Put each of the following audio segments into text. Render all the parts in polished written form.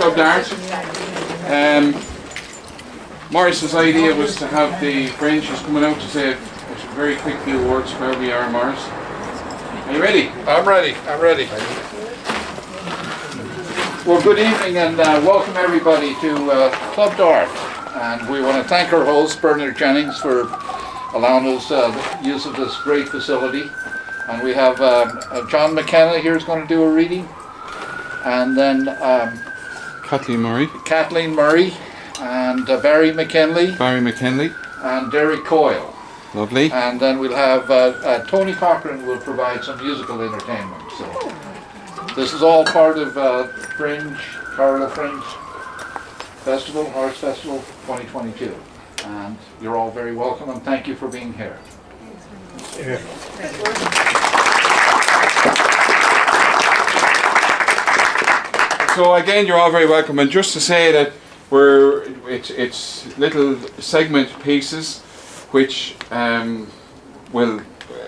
Club Dart. Morris's idea was to have the Fringe just coming out to say a very quick few words where we are, Morris. Are you ready? I'm ready. Well, good evening and welcome everybody to Club Dart. And we want to thank our host, Bernard Jennings, for allowing us the use of this great facility. And we have John McKenna here is going to do a reading. And then Kathleen Murray and Barry McKinley and Derek Coyle. Lovely. And then we'll have Tony Cochran will provide some musical entertainment. So this is all part of Fringe, Carlow Fringe Festival, Arts Festival 2022. And you're all very welcome and thank you for being here. Yeah. So again, you're all very welcome, and just to say that it's little segment pieces which will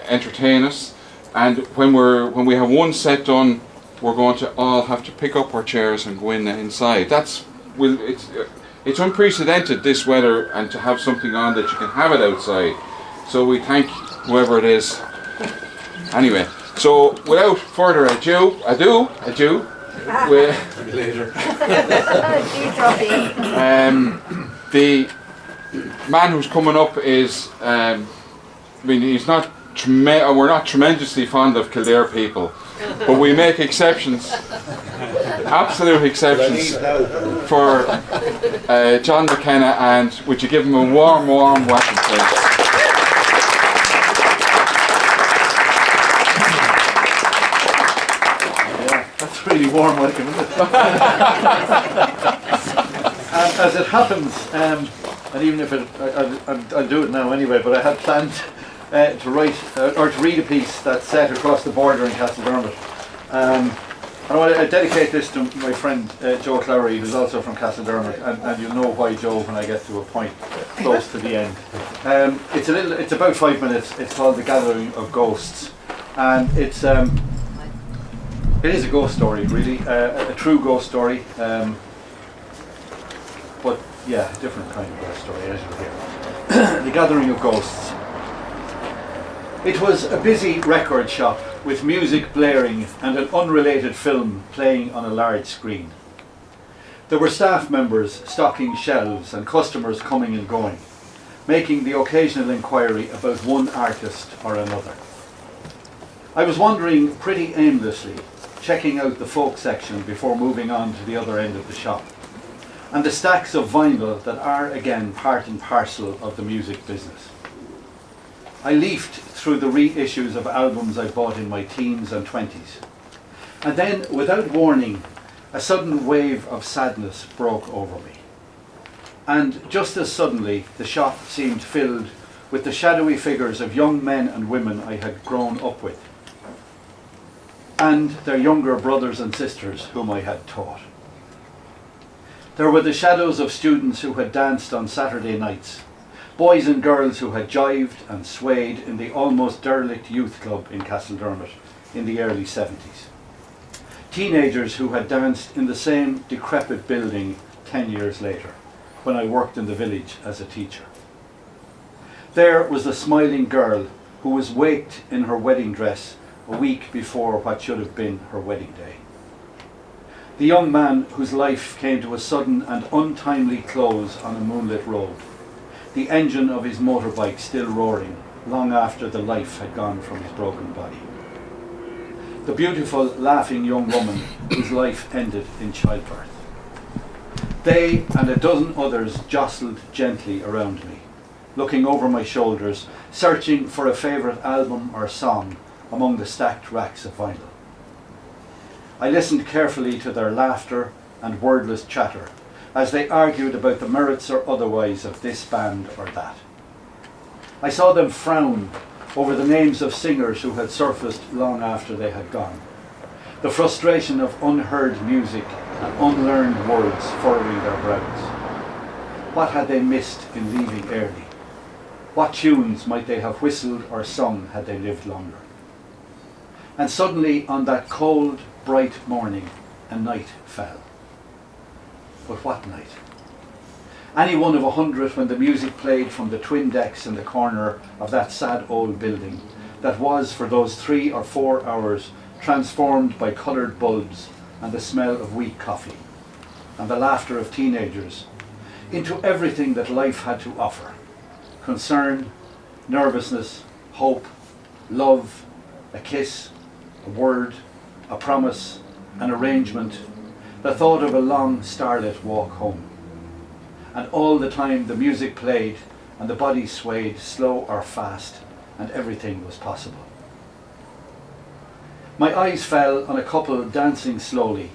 entertain us, and when we have one set done, we're going to all have to pick up our chairs and go inside. It's unprecedented this weather, and to have something on that you can have it outside. So we thank whoever it is. Anyway, so without further ado. The man who's coming up is, he's not. We're not tremendously fond of Kildare people, but we make exceptions, absolute exceptions, for John McKenna. And would you give him a warm welcome, please? Really warm welcome, isn't it? As it happens, and even if I'll do it now anyway, but I had planned to write or to read a piece that's set across the border in Castledermot. I want to dedicate this to my friend Joe Clowry, who's also from Castledermot, and you'll know why, Joe, when I get to a point close to the end. It's about 5 minutes. It's called The Gathering of Ghosts, and it is a ghost story, really, a true ghost story, but yeah, a different kind of ghost story, as you'll hear. The Gathering of Ghosts. It was a busy record shop with music blaring and an unrelated film playing on a large screen. There were staff members stocking shelves and customers coming and going, making the occasional inquiry about one artist or another. I was wandering pretty aimlessly, checking out the folk section before moving on to the other end of the shop, and the stacks of vinyl that are again part and parcel of the music business. I leafed through the reissues of albums I bought in my teens and 20s, and then, without warning, a sudden wave of sadness broke over me. And just as suddenly, the shop seemed filled with the shadowy figures of young men and women I had grown up with, and their younger brothers and sisters whom I had taught. There were the shadows of students who had danced on Saturday nights, boys and girls who had jived and swayed in the almost derelict youth club in Castledermot in the early 70s. Teenagers who had danced in the same decrepit building 10 years later, when I worked in the village as a teacher. There was the smiling girl who was waked in her wedding dress a week before what should have been her wedding day. The young man whose life came to a sudden and untimely close on a moonlit road, the engine of his motorbike still roaring long after the life had gone from his broken body. The beautiful, laughing young woman whose life ended in childbirth. They and a dozen others jostled gently around me, looking over my shoulders, searching for a favourite album or song among the stacked racks of vinyl. I listened carefully to their laughter and wordless chatter as they argued about the merits or otherwise of this band or that. I saw them frown over the names of singers who had surfaced long after they had gone, the frustration of unheard music and unlearned words furrowing their brows. What had they missed in leaving early? What tunes might they have whistled or sung had they lived longer? And suddenly, on that cold, bright morning, a night fell. But what night? Any one of 100 when the music played from the twin decks in the corner of that sad old building that was, for those 3 or 4 hours, transformed by coloured bulbs and the smell of weak coffee and the laughter of teenagers into everything that life had to offer: concern, nervousness, hope, love, a kiss, a word, a promise, an arrangement, the thought of a long starlit walk home. And all the time the music played and the body swayed, slow or fast, and everything was possible. My eyes fell on a couple dancing slowly,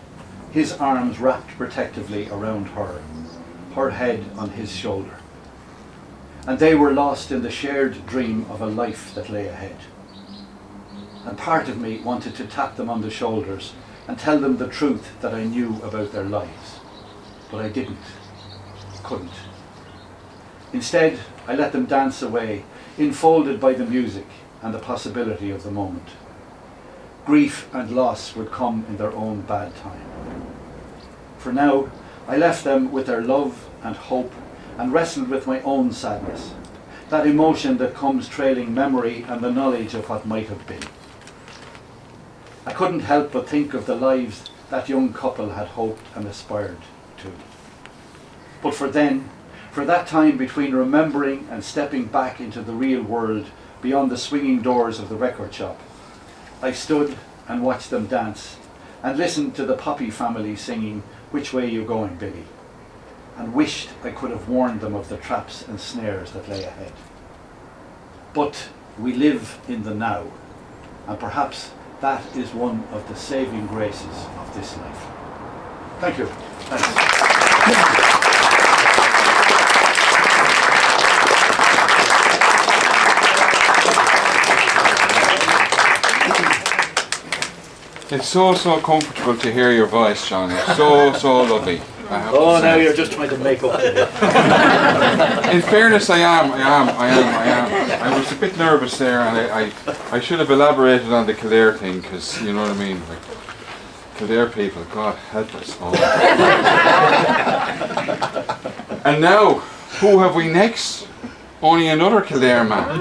his arms wrapped protectively around her head on his shoulder. And they were lost in the shared dream of a life that lay ahead. And part of me wanted to tap them on the shoulders and tell them the truth that I knew about their lives. But I didn't, couldn't. Instead, I let them dance away, enfolded by the music and the possibility of the moment. Grief and loss would come in their own bad time. For now, I left them with their love and hope and wrestled with my own sadness, that emotion that comes trailing memory and the knowledge of what might have been. I couldn't help but think of the lives that young couple had hoped and aspired to. But for that time between remembering and stepping back into the real world beyond the swinging doors of the record shop, I stood and watched them dance and listened to the Poppy family singing "Which Way You Going, Billy?" and wished I could have warned them of the traps and snares that lay ahead. But we live in the now, and perhaps that is one of the saving graces of this life. Thank you. Thanks. It's so comfortable to hear your voice, John. It's so lovely. Oh, now you're just trying to make up. In fairness, I am. I was a bit nervous there, and I should have elaborated on the Kildare thing, because you know what I mean. Like, Kildare people, God help us all. And now, who have we next? Only another Kildare man,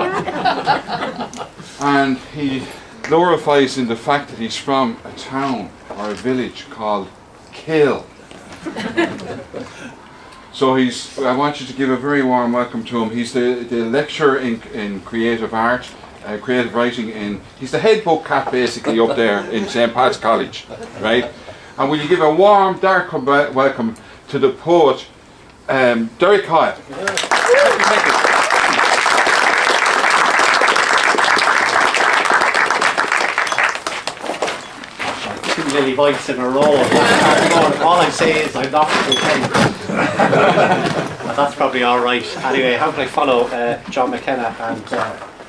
and he glorifies in the fact that he's from a town or a village called Kill. So I want you to give a very warm welcome to him. He's the lecturer in creative art, creative writing. He's the head book cat basically up there in St. Pat's College, right? And will you give a warm, dark welcome to the poet, Derek Kyle. Lily Bites in a row. All I say is I'm not content. And that's probably alright. Anyway, how can I follow John McKenna and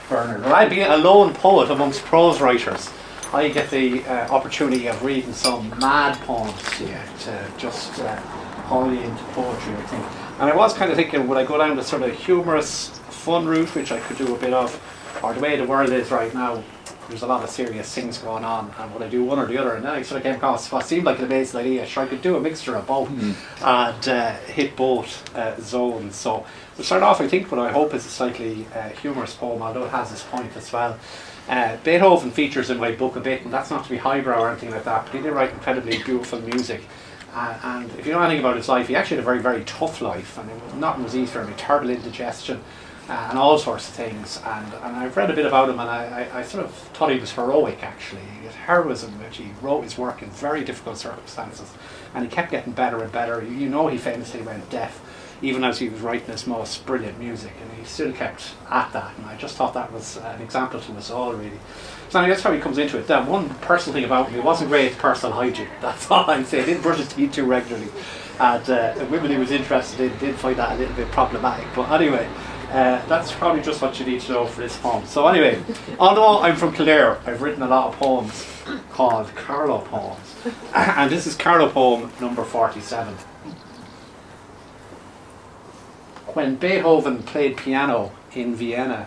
Bernard? Well, I'd be a lone poet amongst prose writers. I get the opportunity of reading some mad poems here to just haul you into poetry, I think. And I was kind of thinking, would I go down the sort of humorous, fun route, which I could do a bit of, or the way the world is right now, there's a lot of serious things going on, and would I do one or the other? And then I sort of came across what seemed like an amazing idea. Sure, I could do a mixture of both and hit both zones. So we'll start off, I think, what I hope is a slightly humorous poem, although it has this point as well. Beethoven features in my book a bit, and that's not to be highbrow or anything like that, but he did write incredibly beautiful music. And if you know anything about his life, he actually had a very, very tough life, and nothing was easy for him. Terrible indigestion. And all sorts of things, and I've read a bit about him, and I sort of thought he was heroic actually. He had heroism, which he wrote his work in very difficult circumstances, and he kept getting better and better. You know, he famously went deaf even as he was writing his most brilliant music, and he still kept at that, and I just thought that was an example to us all, really. So anyway, that's how he comes into it. One personal thing about him, he wasn't great at personal hygiene, that's all I'd say. He didn't brush his teeth too regularly, and women he was interested in did find that a little bit problematic, but anyway, that's probably just what you need to know for this poem. So anyway, although I'm from Kildare, I've written a lot of poems called Carlow poems. And this is Carlow poem number 47. When Beethoven played piano in Vienna,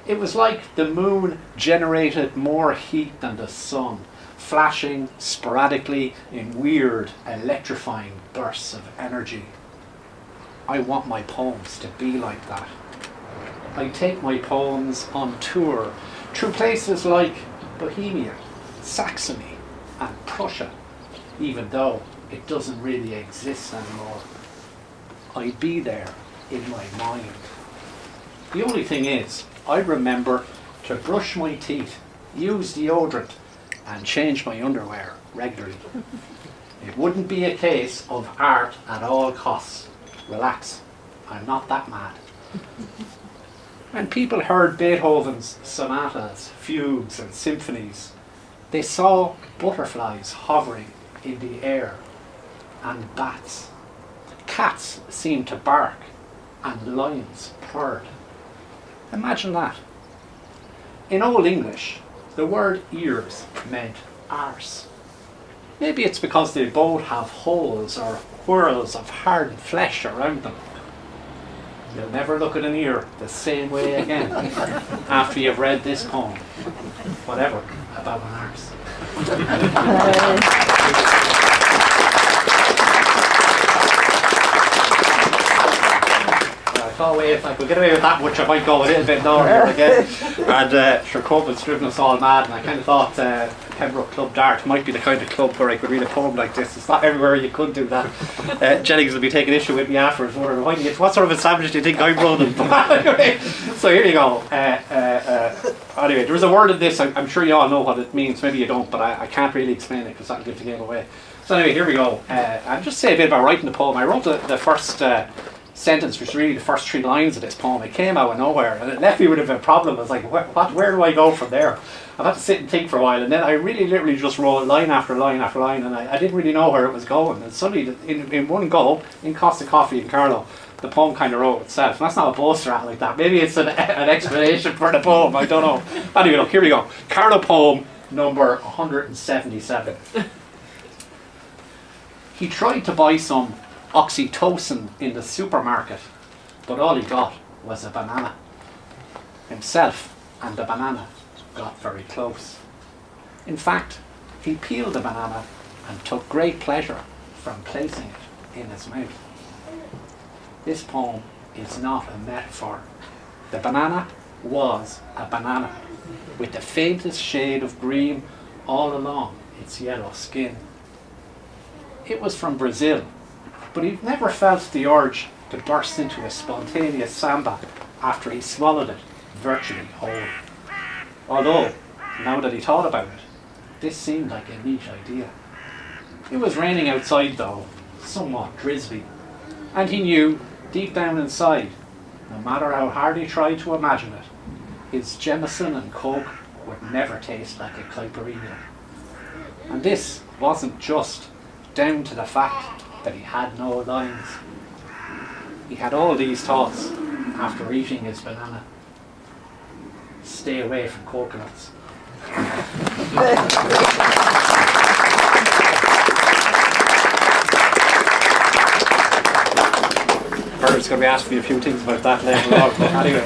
it was like the moon generated more heat than the sun, flashing sporadically in weird, electrifying bursts of energy. I want my poems to be like that. I take my poems on tour through places like Bohemia, Saxony, and Prussia, even though it doesn't really exist anymore. I'd be there in my mind. The only thing is, I remember to brush my teeth, use deodorant, and change my underwear regularly. It wouldn't be a case of art at all costs. Relax, I'm not that mad. When people heard Beethoven's sonatas, fugues, and symphonies, they saw butterflies hovering in the air and bats. Cats seemed to bark and lions purred. Imagine that. In Old English, the word ears meant arse. Maybe it's because they both have holes or whirls of hard flesh around them. You'll never look at an ear the same way again after you've read this poem. Whatever about an arse. If I could get away with that much, I might go a little bit lower again. And sure, COVID's driven us all mad, and I kind of thought Pembroke Club Dart might be the kind of club where I could read a poem like this. It's not everywhere you could do that. Jennings will be taking issue with me afterwards, wondering what sort of a sandwich do you think I'm running? Anyway, so here you go. Anyway, there was a word in this, I'm sure you all know what it means, maybe you don't, but I can't really explain it because that'll give the game away. So anyway, here we go. I'll just say a bit about writing the poem. I wrote the first sentence, which is really the first 3 lines of this poem. It came out of nowhere and it left me with a problem. I was like, where do I go from there? I've had to sit and think for a while, and then I really literally just wrote line after line after line, and I didn't really know where it was going. And suddenly, in one go, in Costa Coffee in Carlow, the poem kind of wrote itself. And that's not a boast or anything like that. Maybe it's an explanation for the poem, I don't know. Anyway, look, here we go. Carlow poem number 177. He tried to buy some oxytocin in the supermarket, but all he got was a banana. Himself and the banana got very close. In fact, he peeled the banana and took great pleasure from placing it in his mouth. This poem is not a metaphor. The banana was a banana with the faintest shade of green all along its yellow skin. It was from Brazil, but he never felt the urge to burst into a spontaneous samba after he swallowed it virtually whole. Although, now that he thought about it, this seemed like a neat idea. It was raining outside though, somewhat drizzly, and he knew, deep down inside, no matter how hard he tried to imagine it, his Jameson and Coke would never taste like a caipirinha. And this wasn't just down to the fact that he had no lines. He had all these thoughts after eating his banana. Stay away from coconuts. Bernard's going to be asking me a few things about that later on. But anyway,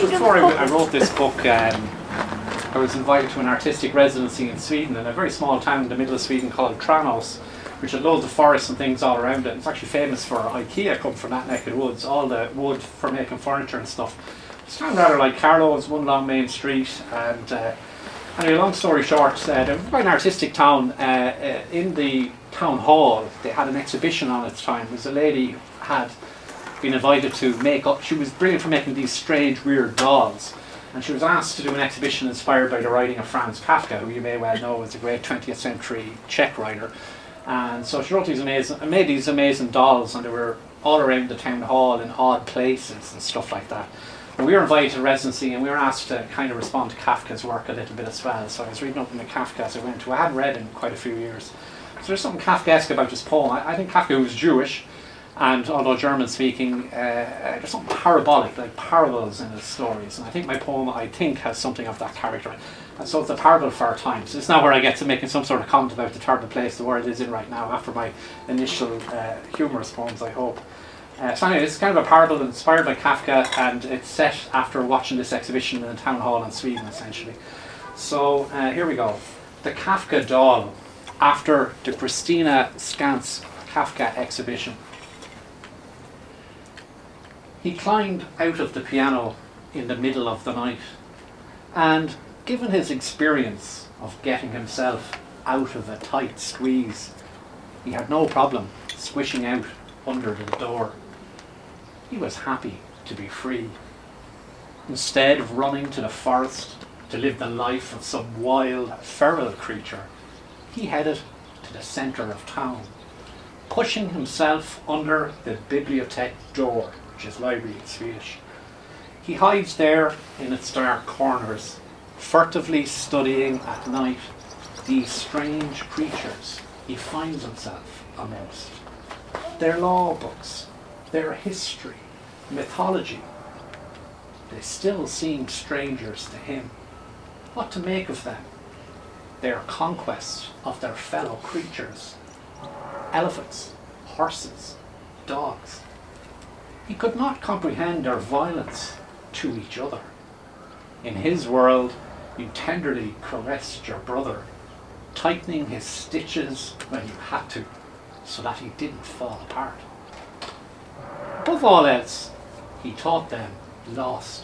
before I wrote this book, I was invited to an artistic residency in Sweden, in a very small town in the middle of Sweden called Tranås, which had loads of forests and things all around it. It's actually famous for IKEA come from that neck of the woods, all the wood for making furniture and stuff. It's kind of rather like Carlow. It's one long main street, and anyway, long story short, they're quite an artistic town. In the town hall, they had an exhibition on at the time. There was a lady had been invited to make up. She was brilliant for making these strange, weird dolls, and she was asked to do an exhibition inspired by the writing of Franz Kafka, who you may well know as a great 20th century Czech writer. And so she wrote these made these amazing dolls, and they were all around the town hall in odd places and stuff like that. And we were invited to residency, and we were asked to kind of respond to Kafka's work a little bit as well. So I was reading up on the Kafka as I went to. I hadn't read in quite a few years. So there's something Kafkaesque about this poem. I think Kafka was Jewish, and although German speaking, there's something parabolic, like parables in his stories. And I think my poem, has something of that character. And so it's a parable for our times. It's now where I get to making some sort of comment about the terrible place the world is in right now, after my initial humorous poems, I hope. So anyway, it's kind of a parable inspired by Kafka, and it's set after watching this exhibition in a town hall in Sweden, essentially. So here we go. the Kafka doll after the Christina Scance Kafka exhibition. He climbed out of the piano in the middle of the night, and given his experience of getting himself out of a tight squeeze, he had no problem squishing out under the door. He was happy to be free. Instead of running to the forest to live the life of some wild, feral creature, he headed to the centre of town, pushing himself under the bibliothèque door, which is library in Swedish. He hides there in its dark corners, furtively studying at night these strange creatures he finds himself amongst. Their law books, their history, mythology, they still seem strangers to him. What to make of them? Their conquest of their fellow creatures, elephants, horses, dogs. He could not comprehend their violence to each other. In his world, you tenderly caressed your brother, tightening his stitches when you had to, so that he didn't fall apart. Above all else, he taught them lost.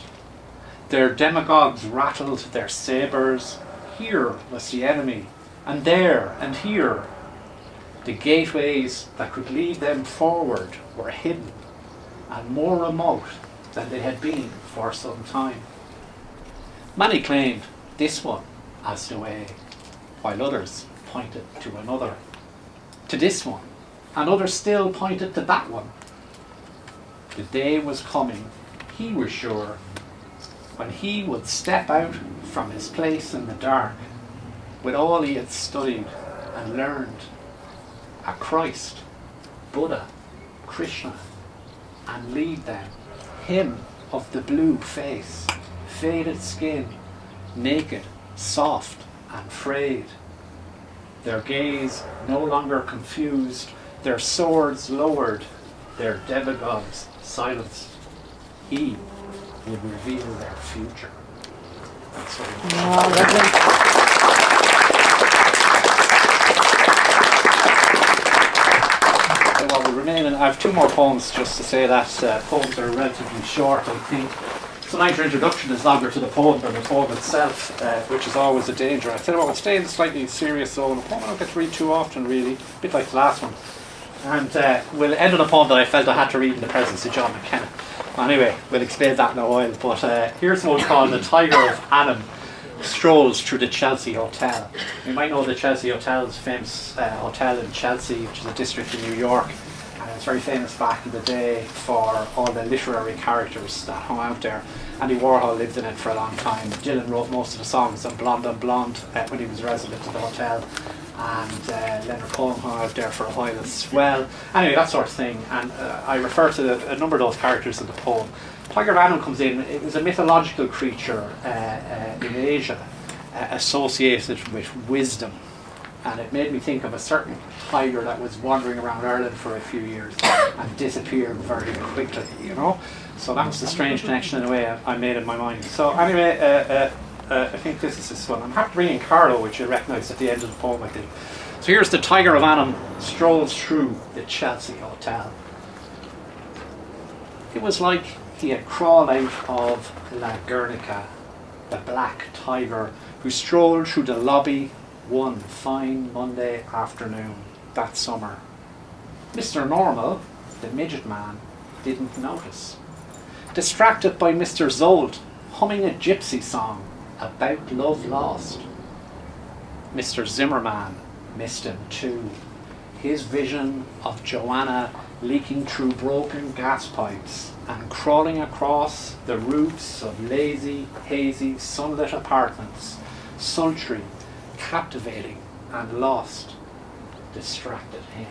Their demagogues rattled their sabres. Here was the enemy, and there and here. The gateways that could lead them forward were hidden and more remote than they had been for some time. Many claimed this one as the way, while others pointed to another, to this one, and others still pointed to that one. The day was coming, he was sure, when he would step out from his place in the dark with all he had studied and learned, a Christ, Buddha, Krishna, and lead them, him of the blue face, faded skin, naked, soft and frayed, their gaze no longer confused, their swords lowered, their demagogues silenced. He would reveal their future. That's what while we remain, and I have two more poems just to say that poems are relatively short, I think. Tonight's introduction is longer to the poem than the poem itself, which is always a danger. I said, well, we'll stay in the slightly serious zone. A poem I don't get to read too often, really, a bit like the last one. And we'll end on a poem that I felt I had to read in the presence of John McKenna. Anyway, we'll explain that in a while, but here's one called The Tiger of Annam Strolls Through the Chelsea Hotel. You might know the Chelsea Hotel is a famous hotel in Chelsea, which is a district in New York. It's very famous back in the day for all the literary characters that hung out there. Andy Warhol lived in it for a long time. Dylan wrote most of the songs on Blonde on Blonde when he was resident at the hotel. And Leonard Cohen hung out there for a while as well. Anyway, that sort of thing. And I refer to a number of those characters in the poem. Tiger of Annam comes in. It was a mythological creature in Asia associated with wisdom. And it made me think of a certain tiger that was wandering around Ireland for a few years and disappeared very quickly, you know? So that was the strange connection in a way I made in my mind. So anyway, I think this is this one. I'm happy to bring in Carlow, which you recognise at the end of the poem, I think. So here's the Tiger of Annam strolls through the Chelsea Hotel. It was like he had crawled out of La Guernica, the black tiger who strolled through the lobby one fine Monday afternoon that summer. Mr. Normal, the midget man, didn't notice. Distracted by Mr. Zold humming a gypsy song about love lost. Mr. Zimmerman missed him too. His vision of Joanna leaking through broken gas pipes and crawling across the roofs of lazy, hazy, sunlit apartments, sultry, captivating and lost, distracted him.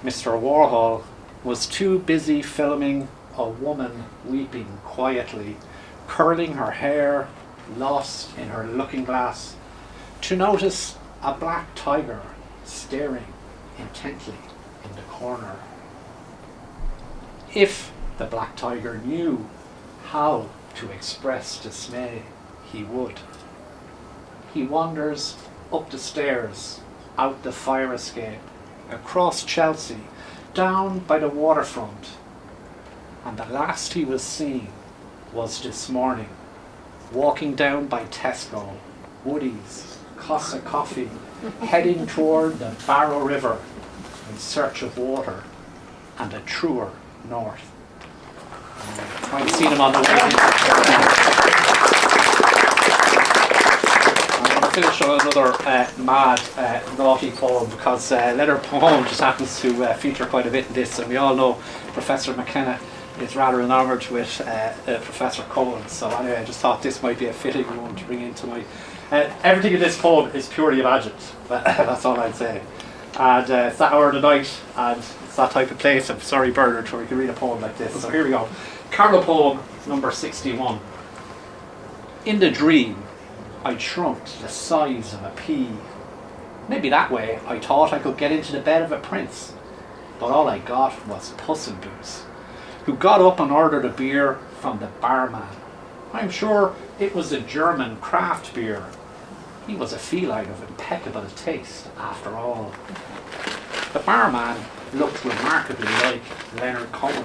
Mr. Warhol was too busy filming a woman weeping quietly, curling her hair, lost in her looking glass, to notice a black tiger staring intently in the corner. If the black tiger knew how to express dismay, he would. He wanders up the stairs, out the fire escape, across Chelsea, down by the waterfront. And the last he was seen was this morning, walking down by Tesco, Woody's, Costa Coffee, heading toward the Barrow River in search of water and a truer north. I've seen him on the way. I'm going to finish on another mad, naughty poem, because Leonard Poem just happens to feature quite a bit in this, and we all know Professor McKenna is rather enamoured with Professor Cohen, so anyway, I just thought this might be a fitting one to bring into my... everything in this poem is purely imagined, that's all I'd say. And it's that hour of the night, and it's that type of place. I'm sorry, Bernard, where we can read a poem like this. So here we go. Carlow poem number 61. In the dream, I shrunk to the size of a pea. Maybe that way I thought I could get into the bed of a prince. But all I got was Puss in Boots, who got up and ordered a beer from the barman. I'm sure it was a German craft beer. He was a feline of impeccable taste, after all. The barman looked remarkably like Leonard Cohen.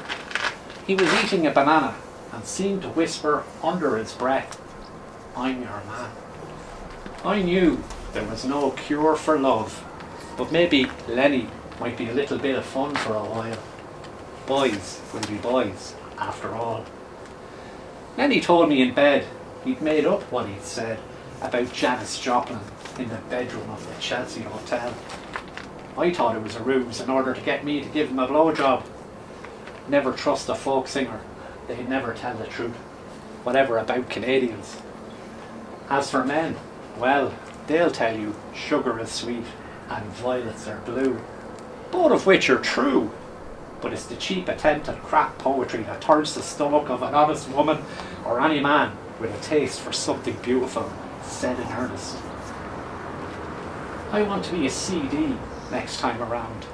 He was eating a banana and seemed to whisper under his breath, "I'm your man." I knew there was no cure for love, but maybe Lenny might be a little bit of fun for a while. Boys will be boys, after all. Lenny told me in bed he'd made up what he'd said about Janis Joplin in the bedroom of the Chelsea Hotel. I thought it was a ruse in order to get me to give him a blowjob. Never trust a folk singer, they never tell the truth, whatever about Canadians. As for men, well, they'll tell you sugar is sweet and violets are blue, both of which are true, but it's the cheap attempt at crap poetry that turns the stomach of an honest woman or any man with a taste for something beautiful, said in earnest. I want to be a CD next time around.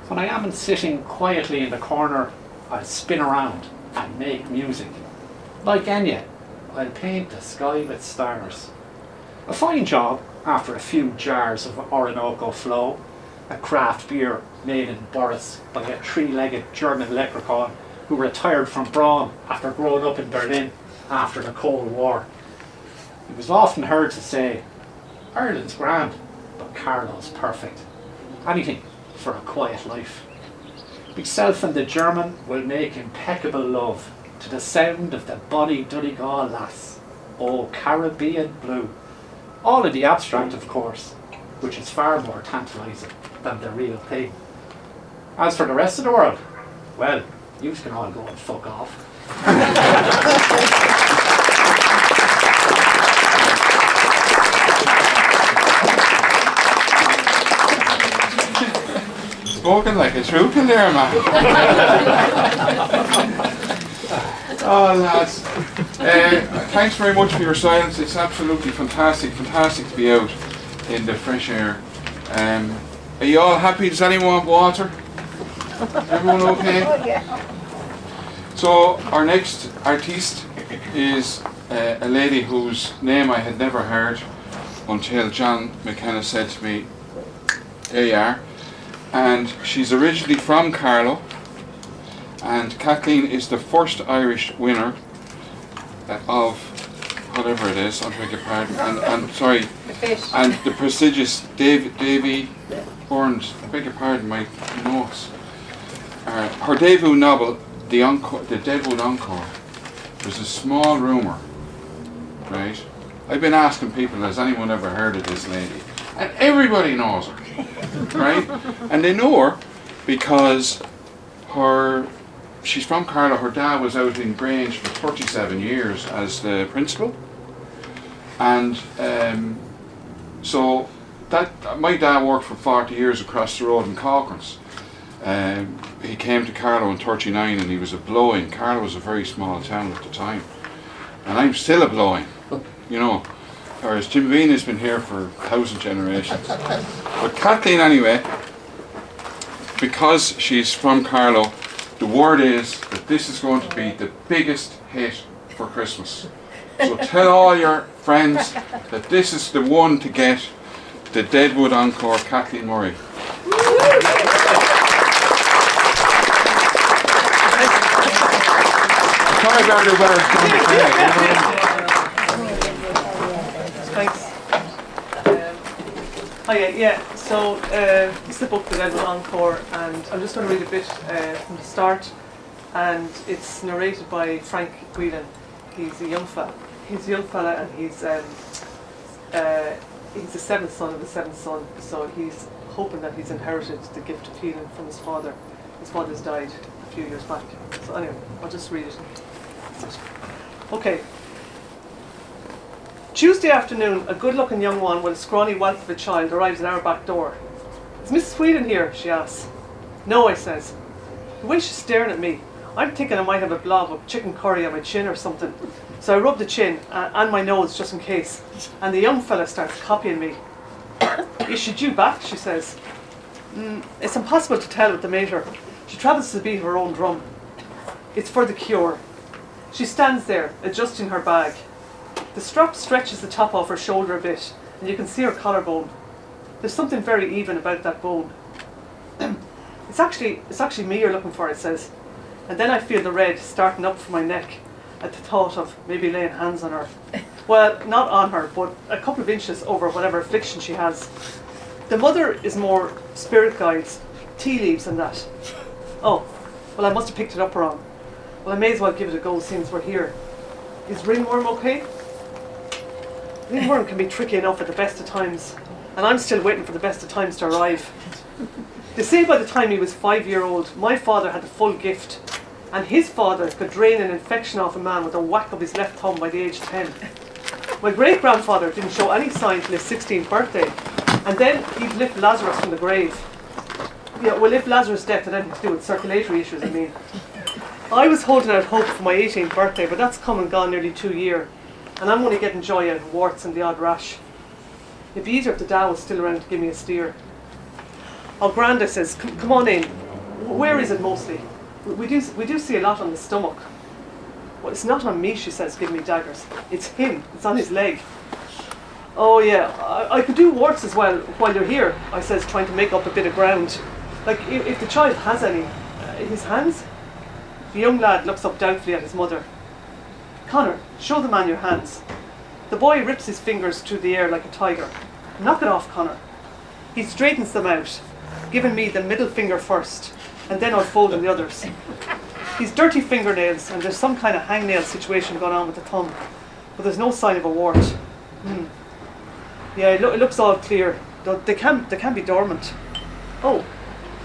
When I am sitting quietly in the corner, I'll spin around and make music. Like Enya, I'll paint the sky with stars. A fine job after a few jars of Orinoco Flow, a craft beer made in Boris by a three-legged German leprechaun who retired from Braun after growing up in Berlin after the Cold War. He was often heard to say, "Ireland's grand, but Carlow's perfect. Anything for a quiet life." Myself and the German will make impeccable love to the sound of the bonny Donegal lass, oh Caribbean blue. All in the abstract, of course, which is far more tantalising than the real thing. As for the rest of the world, well, you can all go and fuck off. Spoken like a true there, man. Oh, lads. Thanks very much for your silence. It's absolutely fantastic to be out in the fresh air. Are you all happy? Does anyone want water? Everyone okay? Oh, yeah. So our next artiste is a lady whose name I had never heard until John McKenna said to me, "There you are." And she's originally from Carlow, and Kathleen is the first Irish winner of whatever it is, I beg your pardon, and sorry, The fish. and the prestigious Davy Burns, I beg your pardon, my notes. Her debut novel, The Deadwood Encore, was a small rumour, right? I've been asking people, has anyone ever heard of this lady? And everybody knows her, right? And they know her because she's from Carlow. Her dad was out in Grange for 37 years as the principal. And so my dad worked for 40 years across the road in Cochrans. He came to Carlow in 39 and he was a blow-in. Carlow was a very small town at the time. And I'm still a blow-in, you know. Whereas Jim Bean has been here for 1,000 generations. But Kathleen, anyway, because she's from Carlow, the word is that this is going to be the biggest hit for Christmas. So tell all your friends that this is the one to get. the Deadwood Encore, Kathleen Murray. Sorry about her where it's going Thanks. So this is the book, The Deadwood Encore, and I'm just going to read a bit from the start, and it's narrated by Frank Whelan. He's a young fella. And he's the seventh son of the seventh son, so he's hoping that he's inherited the gift of healing from his father. His father's died a few years back. So anyway, I'll just read it. Okay. Tuesday afternoon, a good-looking young one with a scrawny wealth of a child arrives at our back door. "Is Mrs. Whelan here?" she asks. "No," I says. The way she's staring at me, I'm thinking I might have a blob of chicken curry on my chin or something. So I rub the chin and my nose just in case, and the young fella starts copying me. "Is she due back?" she says. It's impossible to tell with the mater. She travels to beat her own drum. It's for the cure. She stands there, adjusting her bag. The strap stretches the top off her shoulder a bit, and you can see her collarbone. There's something very even about that bone. It's actually me you're looking for," it says. And then I feel the red starting up from my neck at the thought of maybe laying hands on her. Well, not on her, but a couple of inches over whatever affliction she has. The mother is more spirit guides, tea leaves and that. Oh, well, I must have picked it up wrong. Well, I may as well give it a go since we're here. Is ringworm okay? Ringworm can be tricky enough at the best of times, and I'm still waiting for the best of times to arrive. They say by the time he was 5-year-old, my father had the full gift, and his father could drain an infection off a man with a whack of his left thumb by the age of 10. My great-grandfather didn't show any sign till his 16th birthday, and then he'd lift Lazarus from the grave. Yeah, well, if Lazarus' death had anything to do with circulatory issues, I mean. I was holding out hope for my 18th birthday, but that's come and gone nearly 2 years, and I'm only getting joy out of warts and the odd rash. It'd be easier if the Dow was still around to give me a steer. Oh, Granda says, come on in. Where is it mostly? We do see a lot on the stomach. Well, it's not on me, she says, giving me daggers. It's him. It's on his leg. Oh, yeah, I could do warts as well while you're here, I says, trying to make up a bit of ground. Like, if the child has any. His hands? The young lad looks up doubtfully at his mother. "Connor, show the man your hands." The boy rips his fingers through the air like a tiger. "Knock it off, Connor." He straightens them out, giving me the middle finger first, and then unfolding the others. He's dirty fingernails, and there's some kind of hangnail situation going on with the thumb, but there's no sign of a wart. Yeah, it looks all clear, though they can be dormant. "Oh,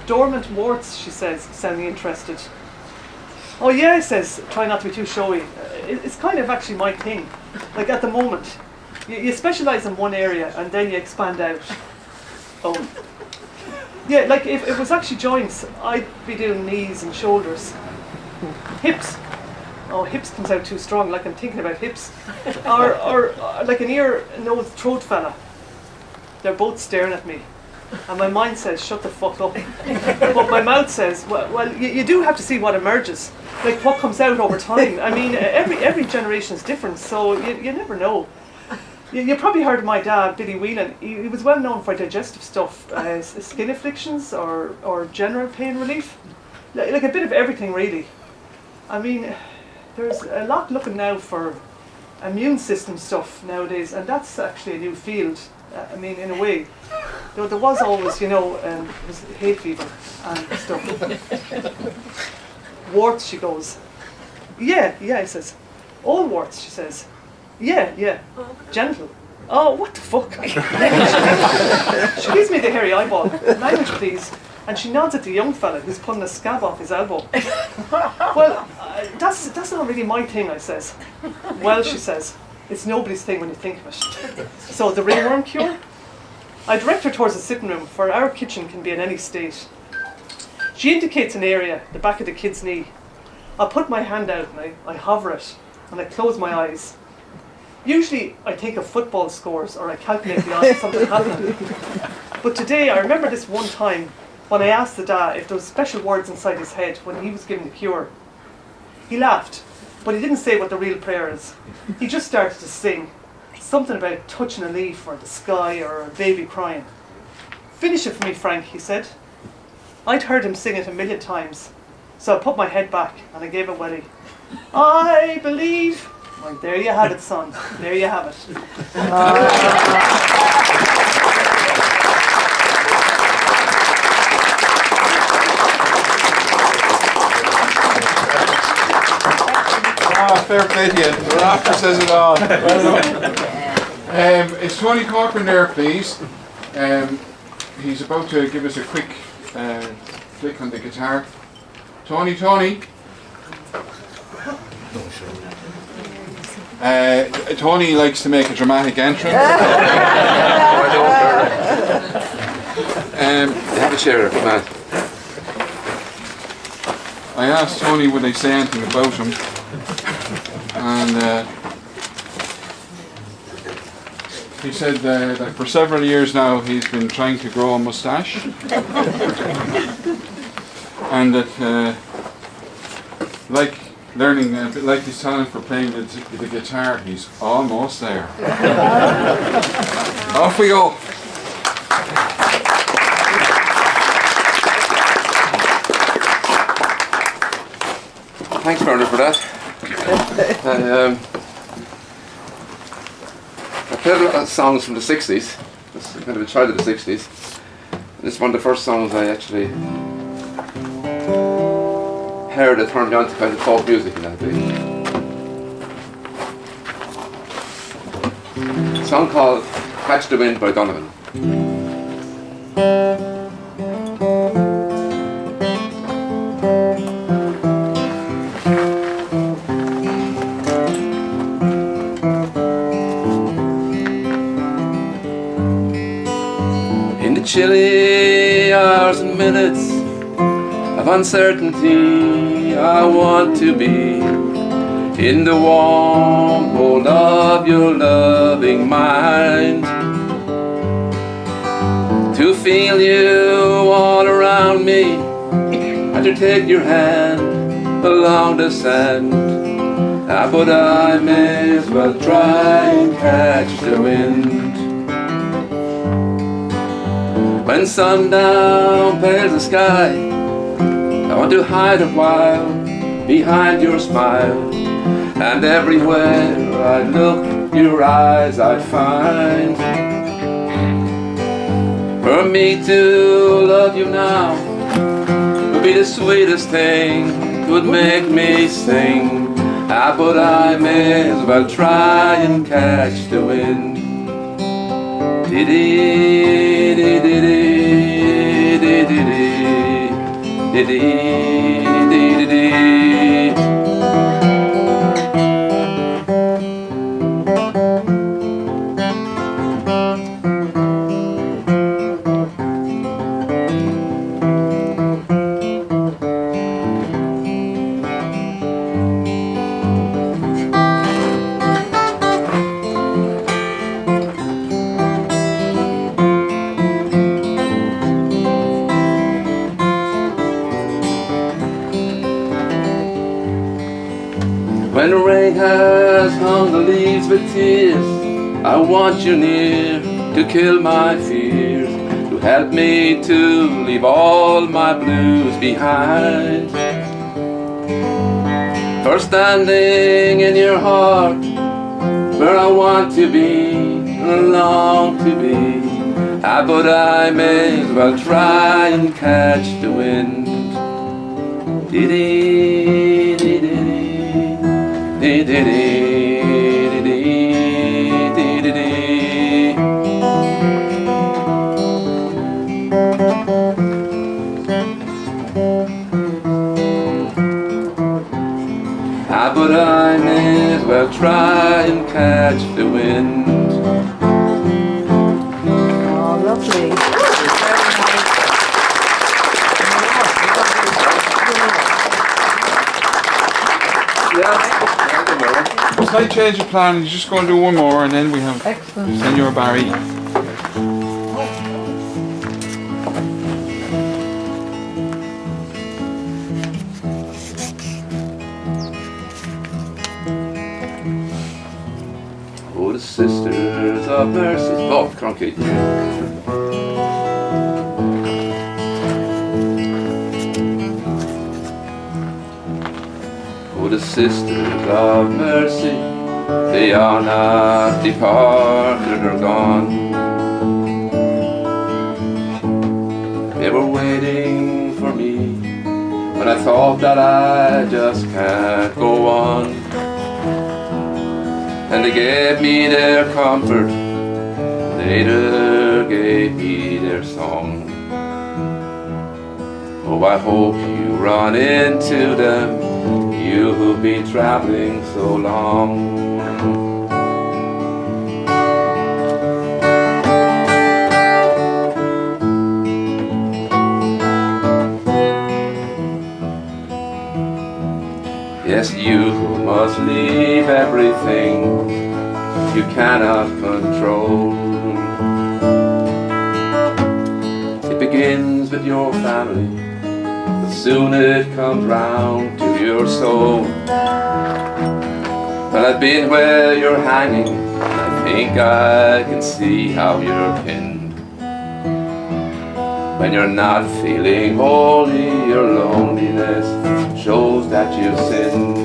dormant warts," she says, sounding interested. "Oh yeah," I says, trying not to be too showy. It's kind of actually my thing. Like at the moment, you specialise in one area and then you expand out. Oh. Yeah, like if it was actually joints, I'd be doing knees and shoulders. Hips. Oh, hips comes out too strong, like I'm thinking about hips. Or like an ear, nose, throat fella. They're both staring at me. And my mind says, shut the fuck up. But my mouth says, well you do have to see what emerges. Like what comes out over time. I mean, every generation is different, so you never know. You probably heard of my dad, Billy Whelan. He was well known for digestive stuff, skin afflictions or general pain relief. Like a bit of everything, really. I mean, there's a lot looking now for immune system stuff nowadays, and that's actually a new field. I mean, in a way. There was always, it was hay fever and stuff. Warts, she goes. Yeah, I says. All warts, she says. Yeah. Gentle. Oh, what the fuck? She gives me the hairy eyeball. Language, please. And she nods at the young fella who's pulling a scab off his elbow. Well, that's not really my thing, I says. Well, she says, it's nobody's thing when you think of it. So the ringworm cure? I direct her towards the sitting room, for our kitchen can be in any state. She indicates an area, the back of the kid's knee. I put my hand out and I hover it, and I close my eyes. Usually I think of football scores or I calculate the odds of something happening. But today I remember this one time when I asked the dad if there was special words inside his head when he was given the cure. He laughed, but he didn't say what the real prayer is. He just started to sing. Something about touching a leaf or the sky or a baby crying. Finish it for me, Frank, he said. I'd heard him sing it a million times, so I put my head back and I gave a welly. I believe. Well, there you have it, son. There you have it. Fair play to you. The rafter says it all. Well done. Is Tony Corcoran there, please? He's about to give us a quick flick on the guitar. Tony. Tony likes to make a dramatic entrance. Have a chair, come on. I asked Tony would they say anything about him, and he said that for several years now he's been trying to grow a moustache, and that like learning a bit like his talent for playing the guitar, he's almost there. Off we go. Thanks, Bernard, for that. I played a lot of songs from the 60s. This is kind of a child of the 60s. This is one of the first songs I actually heard that turned me on to kind of folk music in that day. A song called Catch the Wind by Donovan. Chilly hours and minutes of uncertainty, I want to be in the warm hold of your loving mind, to feel you all around me and to take your hand along the sand. But I may as well try and catch the wind. When sundown pales the sky, I want to hide a while behind your smile, and everywhere I look, your eyes I find. For me to love you now would be the sweetest thing, it would make me sing. But I may as well try and catch the wind. When the rain has hung the leaves with tears, I want you near to kill my fears, to help me to leave all my blues behind. For standing in your heart, where I want to be, long to be. But I may as well try and catch the wind. But I may as well try and catch the wind. Oh, lovely. Slight change of plan, he's just going to do one more and then we have Senor Barry. Oh, the sisters of mercy. Oh, crunky. Oh, the sisters of mercy, they are not departed or gone. They were waiting for me when I thought that I just can't go on. And they gave me their comfort, later gave me their song. Oh, I hope you run into them, you who've been traveling so long. Yes, you who must leave everything you cannot control. It begins with your family, but soon it comes round to your soul. Well, I've been where you're hanging, and I think I can see how you're pinned. When you're not feeling holy, your loneliness shows that you've sinned.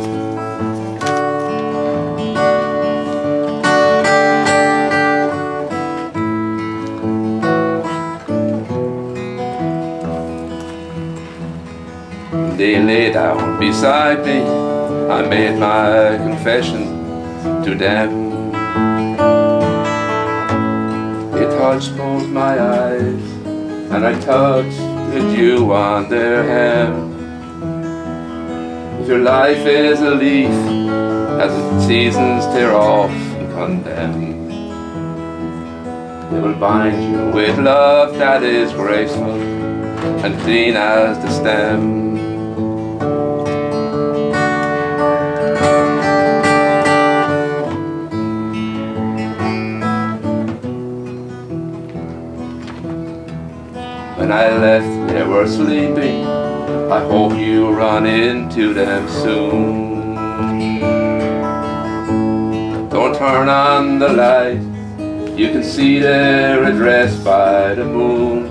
They lay down beside me, I made my confession to them. They touched both my eyes, and I touched the dew on their hem. If your life is a leaf, as its seasons tear off and condemn, they will bind you with love that is graceful and clean as the stem. When I left, they were sleeping. I hope you run into them soon. Don't turn on the light, you can see they're addressed by the moon.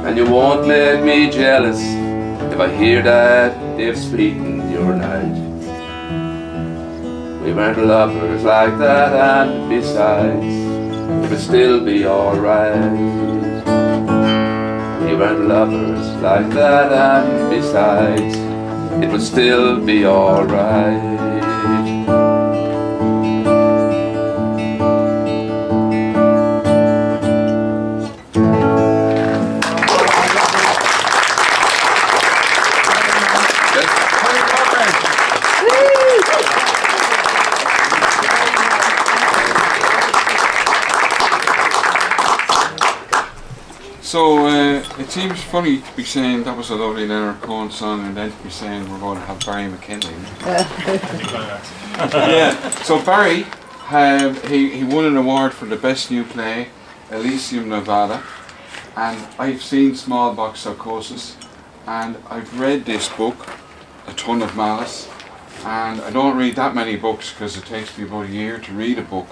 And you won't make me jealous if I hear that they've sweetened your night. We weren't lovers like that, and besides, it would still be alright. We weren't lovers like that, and besides, it would still be alright. So it seems funny to be saying that was a lovely Leonard Cohen song, and then to be saying we're going to have Barry McKinley. Yeah. So Barry, he won an award for the best new play, Elysium, Nevada, and I've seen Smallbox Psychosis, and I've read this book, A Ton of Malice, and I don't read that many books because it takes me about a year to read a book,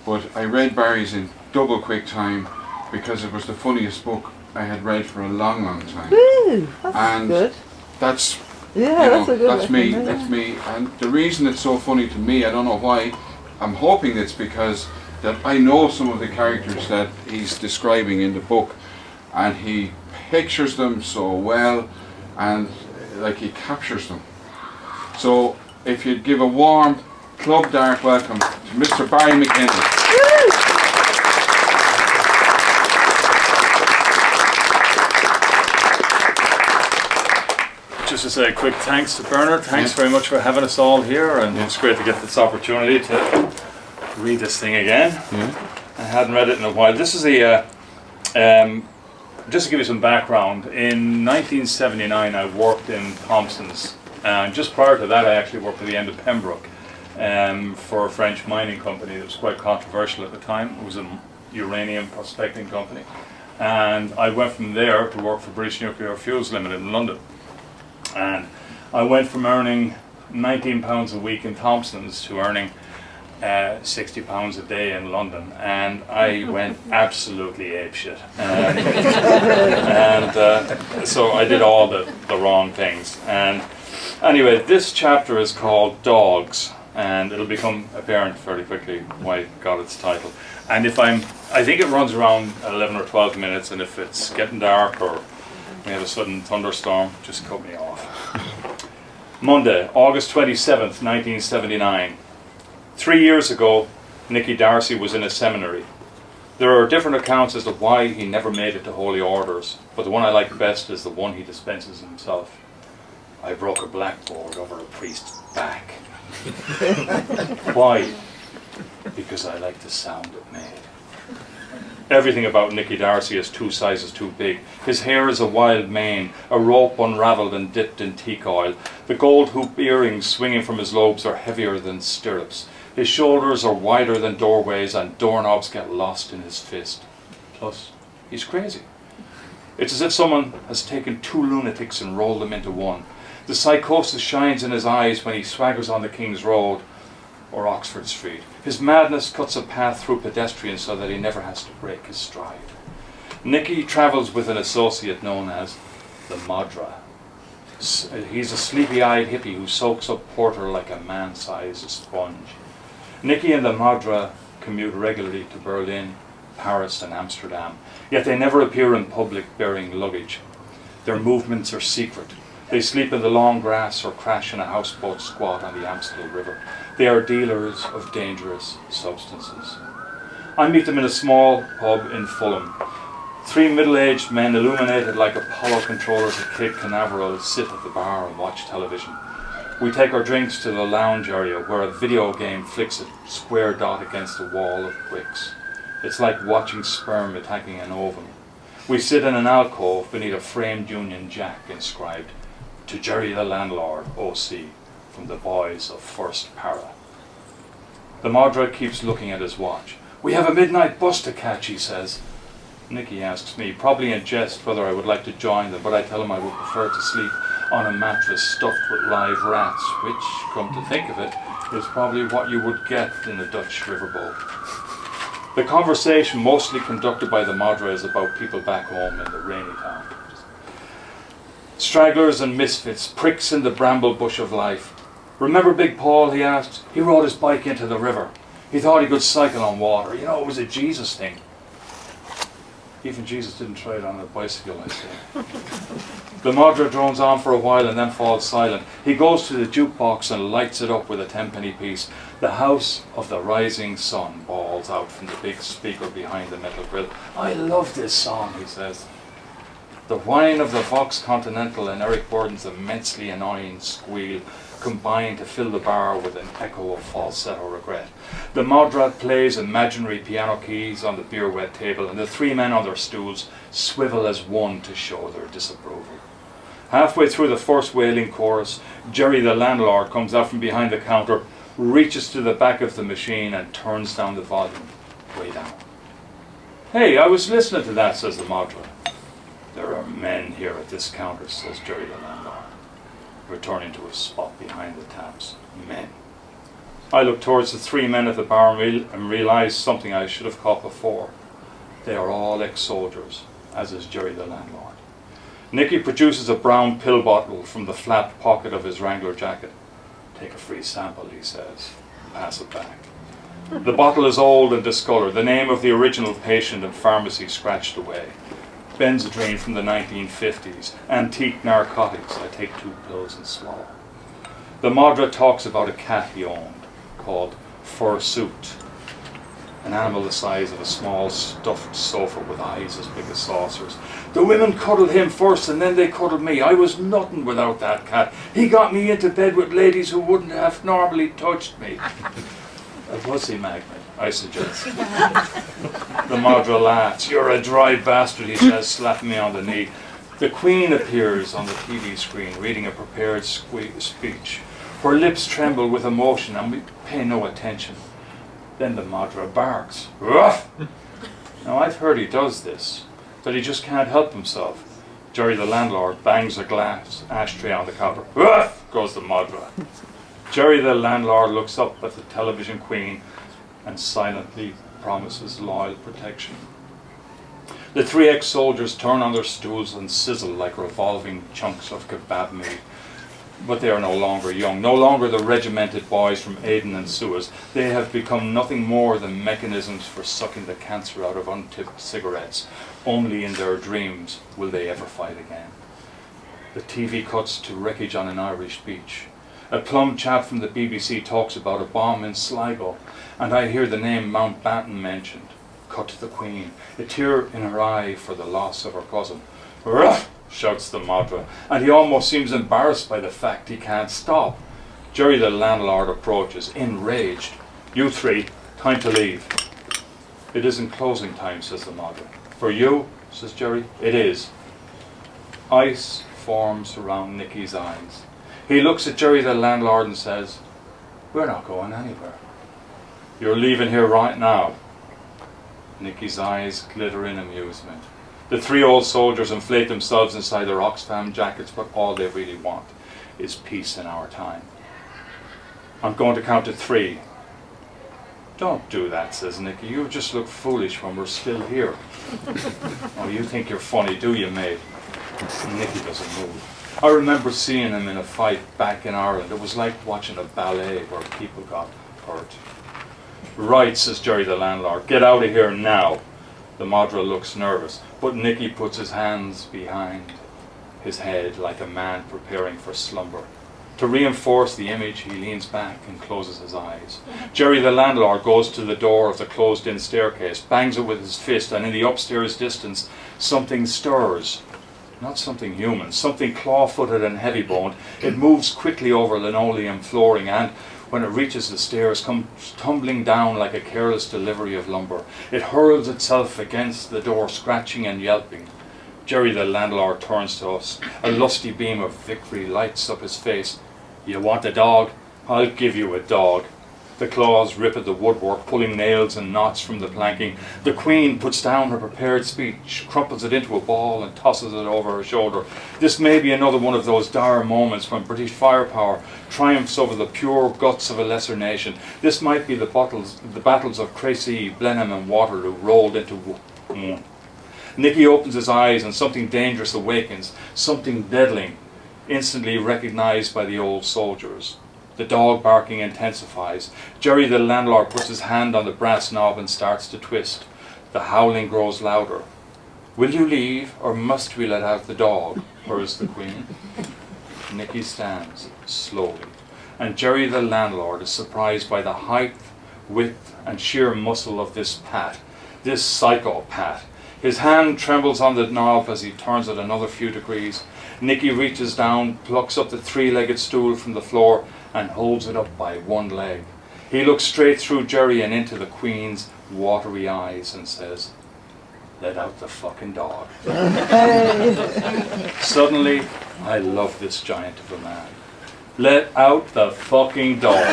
but I read Barry's in double quick time, because it was the funniest book I had read for a long, long time. Ooh, that's and good. That's That's a good that's me. recommendation. That's me. And the reason it's so funny to me, I don't know why. I'm hoping it's because that I know some of the characters that he's describing in the book, and he pictures them so well, and like he captures them. So if you'd give a warm Club Dark welcome to Mr. Barry McKinley. Just to say a quick thanks to Bernard. Thanks very much for having us all here, and it's great to get this opportunity to read this thing again. I hadn't read it in a while. This is just to give you some background, in 1979 I worked in Thompson's, and just prior to that I actually worked at the end of Pembroke for a French mining company that was quite controversial at the time. It was a uranium prospecting company, and I went from there to work for British Nuclear Fuels Limited in London. And I went from earning £19 a week in Thompson's to earning £60 a day in London, and I went absolutely apeshit. So I did all the wrong things. And anyway, this chapter is called Dogs, and it'll become apparent fairly quickly why it got its title. And I think it runs around 11 or 12 minutes, and if it's getting dark or we have a sudden thunderstorm, just cut me off. Monday, August 27th, 1979. 3 years ago, Nicky Darcy was in a seminary. There are different accounts as to why he never made it to Holy Orders, but the one I like best is the one he dispenses himself. I broke a blackboard over a priest's back. Why? Because I like the sound it made. Everything about Nicky Darcy is 2 sizes too big. His hair is a wild mane, a rope unravelled and dipped in teak oil. The gold hoop earrings swinging from his lobes are heavier than stirrups. His shoulders are wider than doorways, and doorknobs get lost in his fist. Plus, he's crazy. It's as if someone has taken 2 lunatics and rolled them into one. The psychosis shines in his eyes when he swaggers on the King's Road or Oxford Street. His madness cuts a path through pedestrians so that he never has to break his stride. Nicky travels with an associate known as the Madra. He's a sleepy-eyed hippie who soaks up porter like a man-sized sponge. Nicky and the Madra commute regularly to Berlin, Paris and Amsterdam, yet they never appear in public bearing luggage. Their movements are secret. They sleep in the long grass or crash in a houseboat squat on the Amstel River. They are dealers of dangerous substances. I meet them in a small pub in Fulham. 3 middle-aged men, illuminated like Apollo controllers at Cape Canaveral, sit at the bar and watch television. We take our drinks to the lounge area where a video game flicks a square dot against a wall of bricks. It's like watching sperm attacking an ovum. We sit in an alcove beneath a framed Union Jack inscribed, "To Jerry the Landlord, O.C., from the boys of First Para." The Madra keeps looking at his watch. "We have a midnight bus to catch," he says. Nicky asks me, probably in jest, whether I would like to join them, but I tell him I would prefer to sleep on a mattress stuffed with live rats, which, come to think of it, is probably what you would get in a Dutch riverboat. The conversation, mostly conducted by the Madra, is about people back home in the rainy town. Stragglers and misfits, pricks in the bramble bush of life. "Remember Big Paul?" he asked. "He rode his bike into the river. He thought he could cycle on water. You know, it was a Jesus thing." Even Jesus didn't try it on a bicycle, I say. The Madra drones on for a while and then falls silent. He goes to the jukebox and lights it up with a 10-penny piece. "The House of the Rising Sun" bawls out from the big speaker behind the metal grill. "I love this song," he says. The whine of the Vox Continental and Eric Burden's immensely annoying squeal combine to fill the bar with an echo of falsetto regret. The Madra plays imaginary piano keys on the beer-wet table, and the 3 men on their stools swivel as one to show their disapproval. Halfway through the first wailing chorus, Jerry the Landlord comes out from behind the counter, reaches to the back of the machine and turns down the volume, way down. "Hey, I was listening to that," says the Madra. "There are men here at this counter," says Jerry the Landlord, returning to his spot behind the taps. "Men." I look towards the 3 men at the bar and realise something I should have caught before. They are all ex-soldiers, as is Jerry the Landlord. Nicky produces a brown pill bottle from the flapped pocket of his Wrangler jacket. "Take a free sample," he says, and pass it back. The bottle is old and discoloured, the name of the original patient and pharmacy scratched away. Benzodrine from the 1950s, antique narcotics. I take 2 pills and swallow. The Madra talks about a cat he owned, called Fursuit, an animal the size of a small stuffed sofa with eyes as big as saucers. "The women cuddled him first and then they cuddled me. I was nothing without that cat. He got me into bed with ladies who wouldn't have normally touched me." "A pussy magnet," I suggest. The Madra laughs. "You're a dry bastard," he says, slapping me on the knee. The Queen appears on the TV screen, reading a prepared speech. Her lips tremble with emotion and we pay no attention. Then the Madra barks. "Ruff!" Now I've heard he does this, that he just can't help himself. Jerry the Landlord bangs a glass ashtray on the counter. "Ruff!" goes the Madra. Jerry the landlord looks up at the television queen and silently promises loyal protection. The three ex-soldiers turn on their stools and sizzle like revolving chunks of kebab meat. But they are no longer young, no longer the regimented boys from Aden and Suez. They have become nothing more than mechanisms for sucking the cancer out of untipped cigarettes. Only in their dreams will they ever fight again. The TV cuts to wreckage on an Irish beach. A plum chap from the BBC talks about a bomb in Sligo, and I hear the name Mountbatten mentioned. Cut to the Queen, a tear in her eye for the loss of her cousin. "Ruff!" shouts the Madra, and he almost seems embarrassed by the fact he can't stop. Jerry the landlord approaches, enraged. "You three, time to leave." "It isn't closing time," says the Madra. "For you," says Jerry, "it is." Ice forms around Nicky's eyes. He looks at Jerry the landlord and says, "We're not going anywhere." "You're leaving here right now." Nicky's eyes glitter in amusement. The three old soldiers inflate themselves inside their Oxfam jackets, but all they really want is peace in our time. "I'm going to count to 3. "Don't do that," says Nicky. "You just look foolish when we're still here." "Oh, you think you're funny, do you, mate?" Nicky doesn't move. I remember seeing him in a fight back in Ireland. It was like watching a ballet where people got hurt. "Right," says Jerry the landlord. "Get out of here now." The Madra looks nervous, but Nicky puts his hands behind his head like a man preparing for slumber. To reinforce the image, he leans back and closes his eyes. Jerry the landlord goes to the door of the closed-in staircase, bangs it with his fist, and in the upstairs distance, something stirs. Not something human, something claw-footed and heavy-boned. It moves quickly over linoleum flooring and, when it reaches the stairs, comes tumbling down like a careless delivery of lumber. It hurls itself against the door, scratching and yelping. Jerry the landlord turns to us. A lusty beam of victory lights up his face. "You want a dog? I'll give you a dog." The claws rip at the woodwork, pulling nails and knots from the planking. The Queen puts down her prepared speech, crumples it into a ball and tosses it over her shoulder. This may be another one of those dire moments when British firepower triumphs over the pure guts of a lesser nation. This might be the battles of Crécy, Blenheim and Waterloo rolled into one. Nicky opens his eyes and something dangerous awakens, something deadly, instantly recognised by the old soldiers. The dog barking intensifies. Jerry the landlord puts his hand on the brass knob and starts to twist. The howling grows louder. "Will you leave, or must we let out the dog?" purrs the Queen. Nicky stands, slowly, and Jerry the landlord is surprised by the height, width and sheer muscle of this Pat, this psycho Pat. His hand trembles on the knob as he turns it another few degrees. Nicky reaches down, plucks up the three-legged stool from the floor and holds it up by one leg. He looks straight through Jerry and into the Queen's watery eyes and says, "Let out the fucking dog." Suddenly, I love this giant of a man. Let out the fucking dog.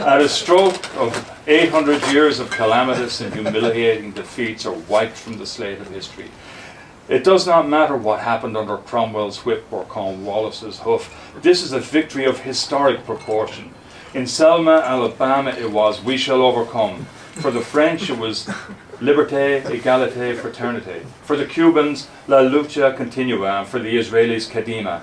At a stroke of 800 years of calamitous and humiliating defeats are wiped from the slate of history. It does not matter what happened under Cromwell's whip or Cornwallis's hoof. This is a victory of historic proportion. In Selma, Alabama, it was "We shall overcome." For the French, it was "Liberté, égalité, fraternité." For the Cubans, "La lucha continua." And for the Israelis, "Kadima."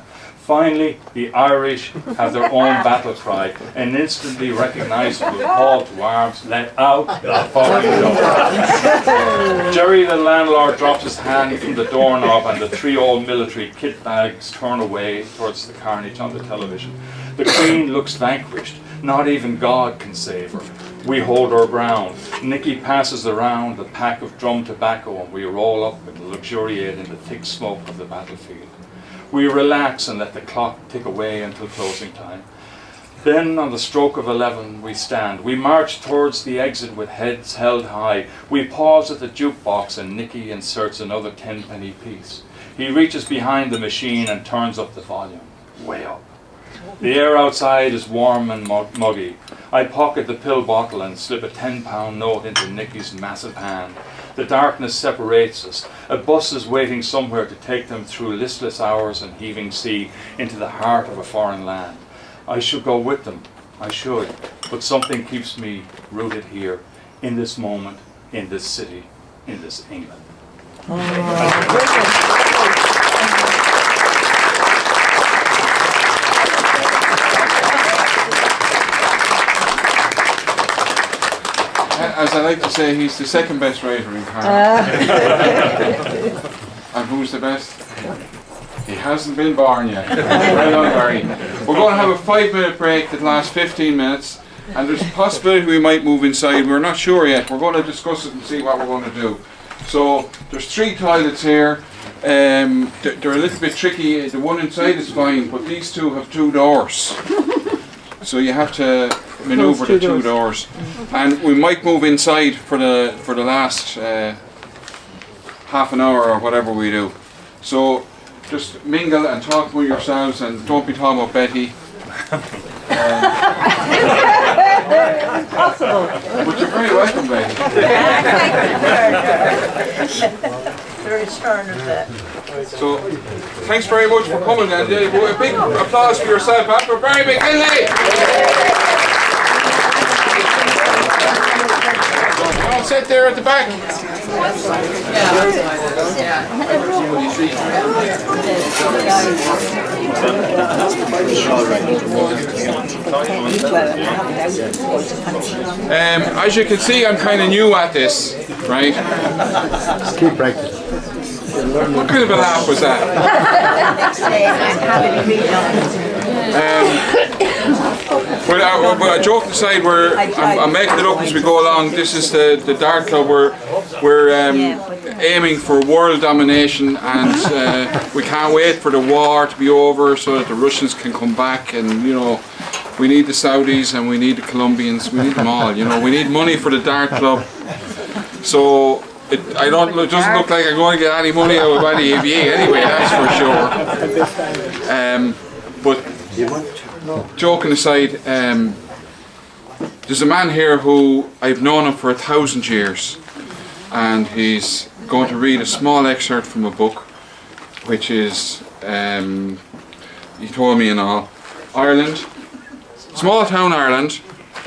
Finally, the Irish have their own battle cry, an instantly recognizable call to arms: "Let out the fucking dog." Jerry the landlord drops his hand from the doorknob and the three old military kit bags turn away towards the carnage on the television. The Queen looks vanquished. Not even God can save her. We hold our ground. Nicky passes around the pack of drum tobacco and we roll up and luxuriate in the thick smoke of the battlefield. We relax and let the clock tick away until closing time. Then, on the stroke of 11, we stand. We march towards the exit with heads held high. We pause at the jukebox and Nicky inserts another 10-penny piece. He reaches behind the machine and turns up the volume. Way up. The air outside is warm and muggy. I pocket the pill bottle and slip a £10 note into Nicky's massive hand. The darkness separates us. A bus is waiting somewhere to take them through listless hours and heaving sea into the heart of a foreign land. I should go with them. I should. But something keeps me rooted here, in this moment, in this city, in this England. As I like to say, he's the second best writer in Carlow. And who's the best? He hasn't been born yet. Well done, Barry. We're going to have a 5-minute break that lasts 15 minutes, and there's a possibility we might move inside. We're not sure yet. We're going to discuss it and see what we're going to do. So there's 3 toilets here. They're a little bit tricky. The one inside is fine, but these 2 have 2 doors. So you have to manoeuvre the 2 doors. And we might move inside for the last half an hour or whatever we do. So just mingle and talk with yourselves, and don't be talking about Betty. Impossible. But you're very welcome, Betty. The return of that. So thanks very much for coming, and a big applause for yourself after Barry McKinley. I'll sit there at the back. As you can see, I'm kind of new at this, right? Keep practicing. What kind of a laugh was that? But a joke aside, I'm making it up as we go along. This is the Dart Club. We're aiming for world domination, and we can't wait for the war to be over so that the Russians can come back. And you know, we need the Saudis and we need the Colombians. We need them all. You know, we need money for the Dart Club. So it doesn't look like I'm going to get any money out of any of you anyway. That's for sure. But joking aside, there's a man here who I've known him for 1,000 years, and he's going to read a small excerpt from a book, which is, he told me and all, Ireland, small town Ireland,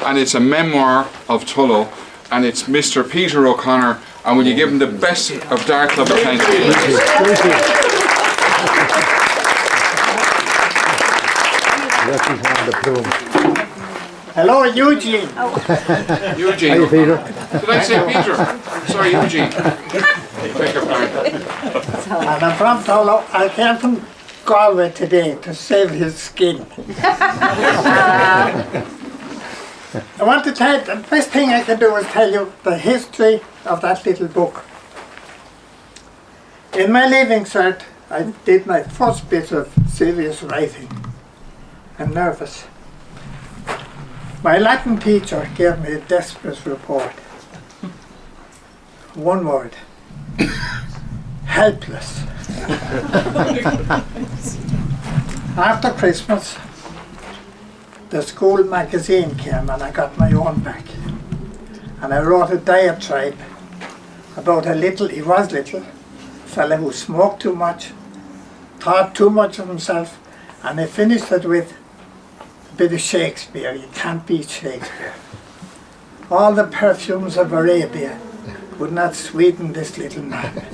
and it's a memoir of Tullow, and it's Mr. Peter O'Connor, and will you give him the best of Dart Club thank you. Hello, Eugene. Eugene. Hi, Peter. Did I say Peter? Sorry, Eugene. Beg your pardon. And I'm from Carlow. I came from Galway today to save his skin. I want to tell you, the best thing I can do is tell you the history of that little book. In my leaving cert, I did my first bit of serious writing. I'm nervous. My Latin teacher gave me a desperate report. One word. Helpless. After Christmas, the school magazine came and I got my own back. And I wrote a diatribe about a little, he was little, fella who smoked too much, thought too much of himself, and I finished it with a bit of Shakespeare. You can't beat Shakespeare. All the perfumes of Arabia would not sweeten this little man.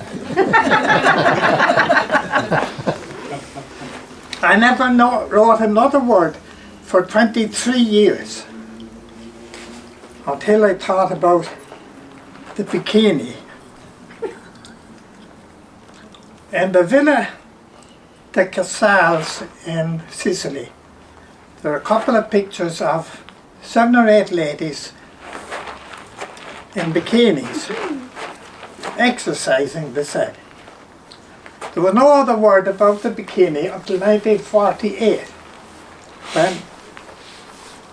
I never wrote another word for 23 years until I thought about the bikini. In the Villa de Casals in Sicily, there are a couple of pictures of 7 or 8 ladies in bikinis exercising, they said. There was no other word about the bikini until 1948, when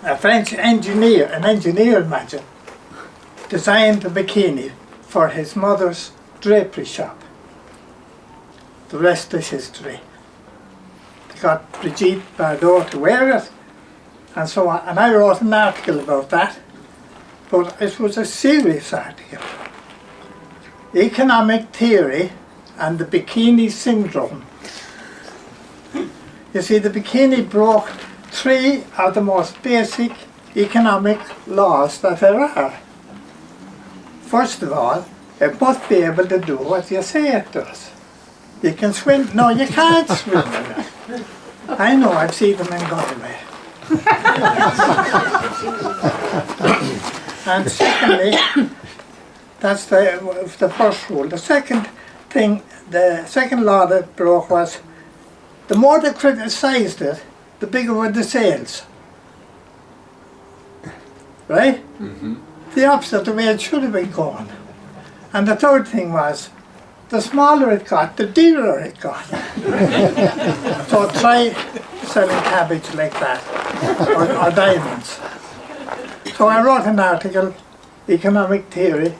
a French engineer, imagine, designed the bikini for his mother's drapery shop. The rest is history. They got Brigitte Bardot to wear it, and so on. And I wrote an article about that, but it was a serious article. Economic theory and the bikini syndrome. You see, the bikini broke three of the most basic economic laws that there are. First of all, it must be able to do what you say it does. You can swim. No, you can't swim in it. I know, I've seen them in Galway. And secondly, that's the first rule. The second thing, the second law that broke was, the more they criticised it, the bigger were the sales. Right? Mm-hmm. The opposite of the way it should have been going. And the third thing was, the smaller it got, the dearer it got. So try selling cabbage like that, or diamonds. So I wrote an article, Economic Theory,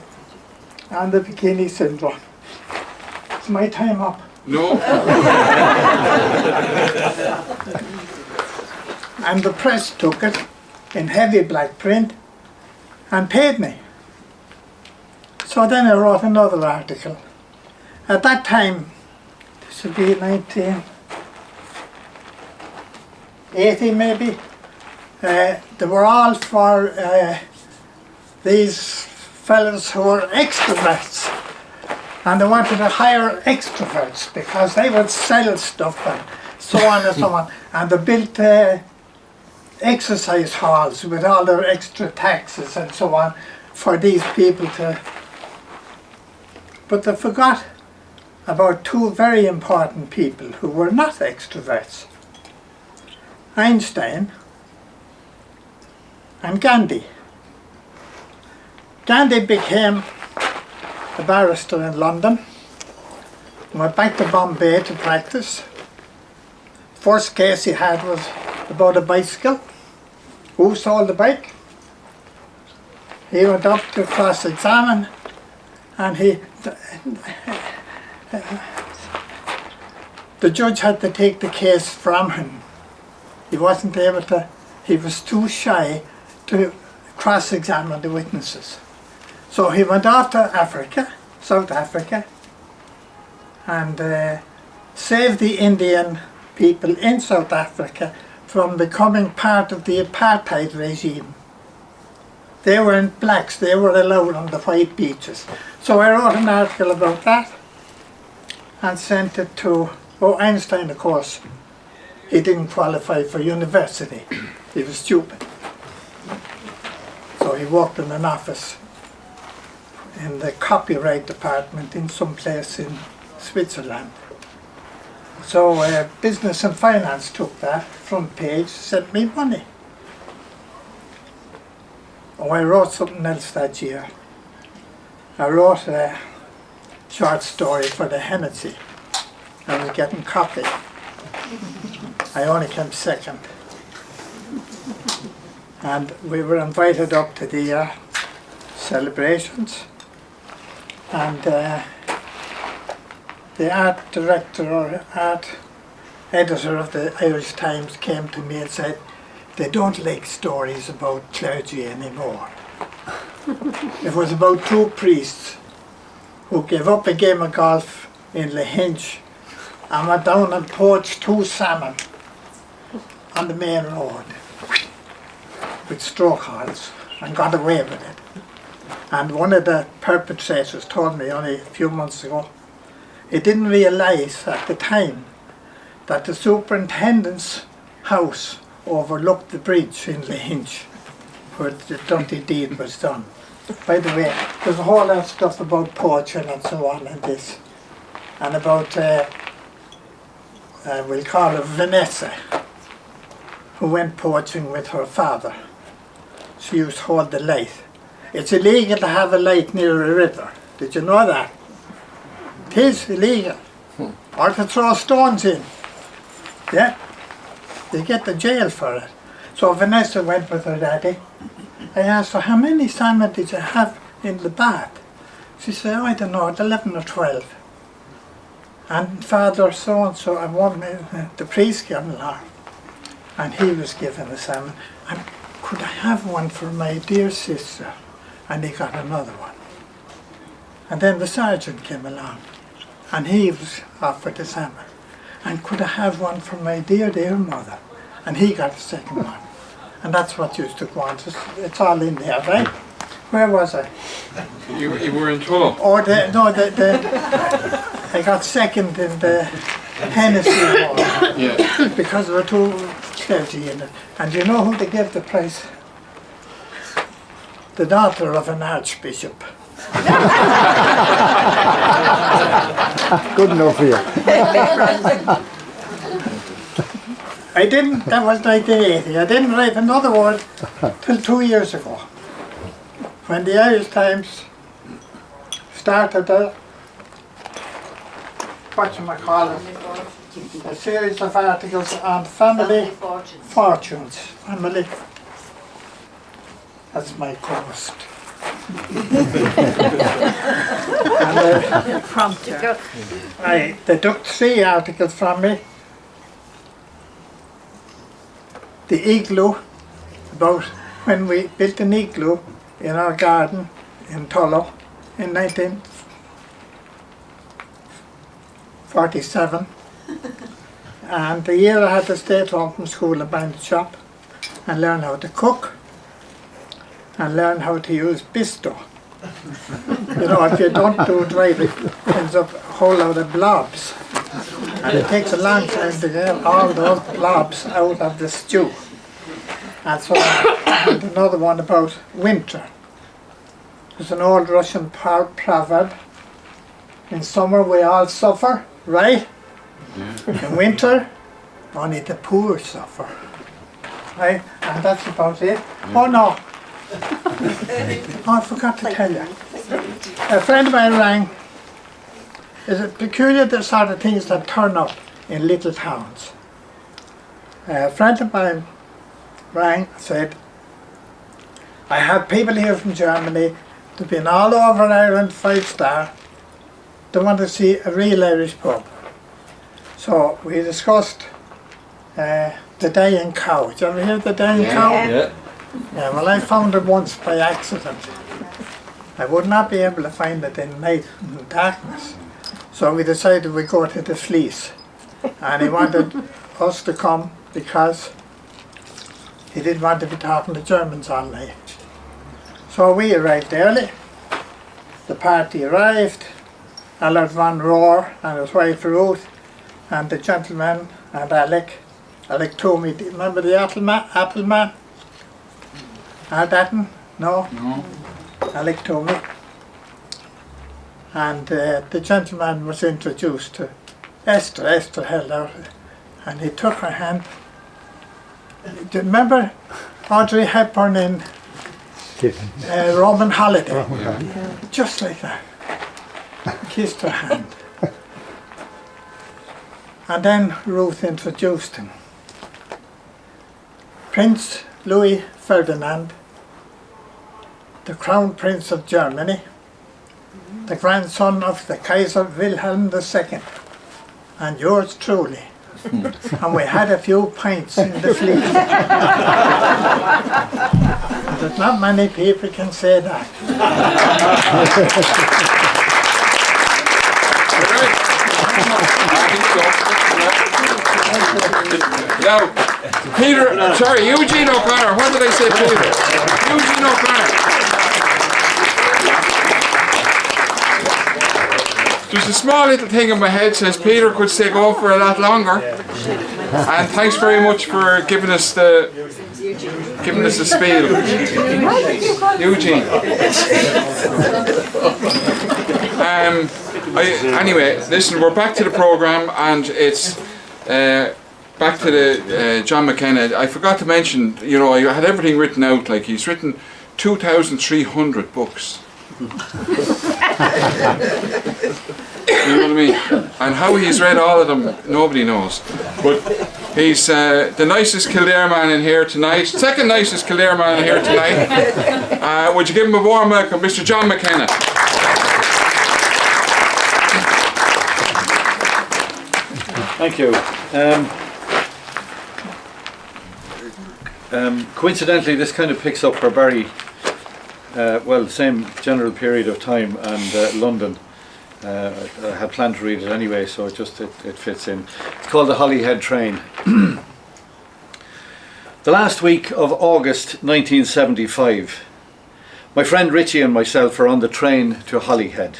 on the bikini syndrome. Is my time up? No. And the press took it in heavy black print and paid me. So then I wrote another article. At that time, this would be 1980 maybe, they were all for these fellas who were extroverts, and they wanted to hire extroverts because they would sell stuff and so on and so on. And they built exercise halls with all their extra taxes and so on for these people to... But they forgot about two very important people who were not extroverts. Einstein and Gandhi. Gandhi became a barrister in London, went back to Bombay to practice. First case he had was about a bicycle. Who sold the bike? He went up to cross-examine, and the judge had to take the case from him. He wasn't able to, he was too shy to cross-examine the witnesses. So he went off to Africa, South Africa, and saved the Indian people in South Africa from becoming part of the apartheid regime. They weren't blacks, they were allowed on the white beaches. So I wrote an article about that and sent it to, Einstein, of course. He didn't qualify for university. He was stupid. So he worked in an office in the copyright department in some place in Switzerland. So Business and Finance took that front page, sent me money. Oh, I wrote something else that year. I wrote a short story for the Hennessy. I was getting copy. I only came second. And we were invited up to the celebrations. And the art director or art editor of the Irish Times came to me and said, they don't like stories about clergy anymore. It was about two priests who gave up a game of golf in Lahinch and went down and poached 2 salmon on the main road with stroke hulls and got away with it. And one of the perpetrators told me only a few months ago, he didn't realise at the time that the superintendent's house overlooked the bridge in Lahinch where the dirty deed was done. By the way, there's a whole lot of stuff about poaching and so on and this, and about we'll call her Vanessa, who went poaching with her father. She used to hold the light. It's illegal to have a light near a river. Did you know that? It is illegal. Or to throw stones in. Yeah? They get the jail for it. So Vanessa went with her daddy. I asked her, how many salmon did you have in the bath? She said, I don't know, 11 or 12. And Father so-and-so, the priest came along, and he was given a salmon. And could I have one for my dear sister? And he got another one. And then the sergeant came along, and he was offered a salmon. And could I have one for my dear, dear mother? and he got the second one. And that's what used to go on. It's all in there, right? Where was I? You were in Tullow. Or I got second in the Hennessy Hall Yeah. because there were two clergy in it. And you know who they gave the prize? The daughter of an archbishop. Good enough for you. That was 1980. I didn't write another word till 2 years ago, when the Irish Times started a series of articles on family fortunes. Family. That's my cost. And, Prompter. they took 3 articles from me. The igloo, about when we built an igloo in our garden in Carlow in 1947. And the year I had to stay home from school and bind the shop and learn how to cook and learn how to use Bisto. You know, if you don't do it right, it ends up a whole lot of blobs. And it takes a long time to get all those blobs out of the stew. And so I had another one about winter. There's an old Russian proverb. In summer we all suffer, right? Yeah. In winter, only the poor suffer. Right? And that's about it. Yeah. Oh no! Oh, I forgot to tell you. A friend of mine rang. Is it peculiar, the sort of things that turn up in little towns? A friend of mine rang, said, I have people here from Germany, they've been all over Ireland, 5-star, they want to see a real Irish pub. So we discussed the Dying Cow. Did you ever hear the Dying Cow? Yeah. Yeah, well I found it once by accident. I would not be able to find it in night, in darkness. So we decided we'd go to the Fleece. And he wanted us to come because he didn't want to be talking to Germans all night. So we arrived early. The party arrived. Allard van Rohr and his wife Ruth and the gentleman and Alec Toomey. Do you remember the Apple Man? Al Datton? No? No. Alec Toomey. And the gentleman was introduced to Esther. Esther held out and he took her hand. Do you remember Audrey Hepburn in Roman Holiday? Yeah. Just like that. Kissed her hand. And then Ruth introduced him. Prince Louis Ferdinand, the Crown Prince of Germany, the grandson of the Kaiser Wilhelm II, and yours truly. And we had a few pints in the Fleet. But not many people can say that. Now, Peter, sorry, Eugene O'Connor. What did I say, Peter? Eugene O'Connor. There's a small little thing in my head says Peter could stay go for a lot longer. And thanks very much for giving us the spiel. Eugene. Anyway, listen, we're back to the programme and it's back to the John McKenna. I forgot to mention, you know, I had everything written out, like he's written 2,300 books. You know what I mean? And how he's read all of them, nobody knows. But he's the nicest Kildare man in here tonight, second nicest Kildare man in here tonight. Would you give him a warm welcome, Mr. John McKenna? Thank you. Coincidentally, this kind of picks up for Barry, well, same general period of time, and London. I had planned to read it anyway, so it fits in. It's called The Holyhead Train. The last week of August 1975, my friend Richie and myself are on the train to Holyhead.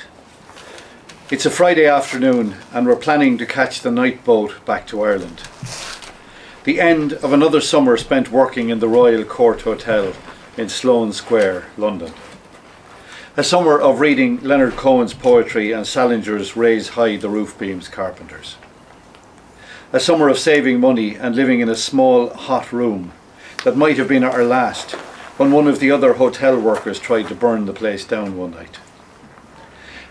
It's a Friday afternoon and we're planning to catch the night boat back to Ireland. The end of another summer spent working in the Royal Court Hotel in Sloane Square, London. A summer of reading Leonard Cohen's poetry and Salinger's Raise High the Roof Beams Carpenters. A summer of saving money and living in a small, hot room that might have been our last when one of the other hotel workers tried to burn the place down one night.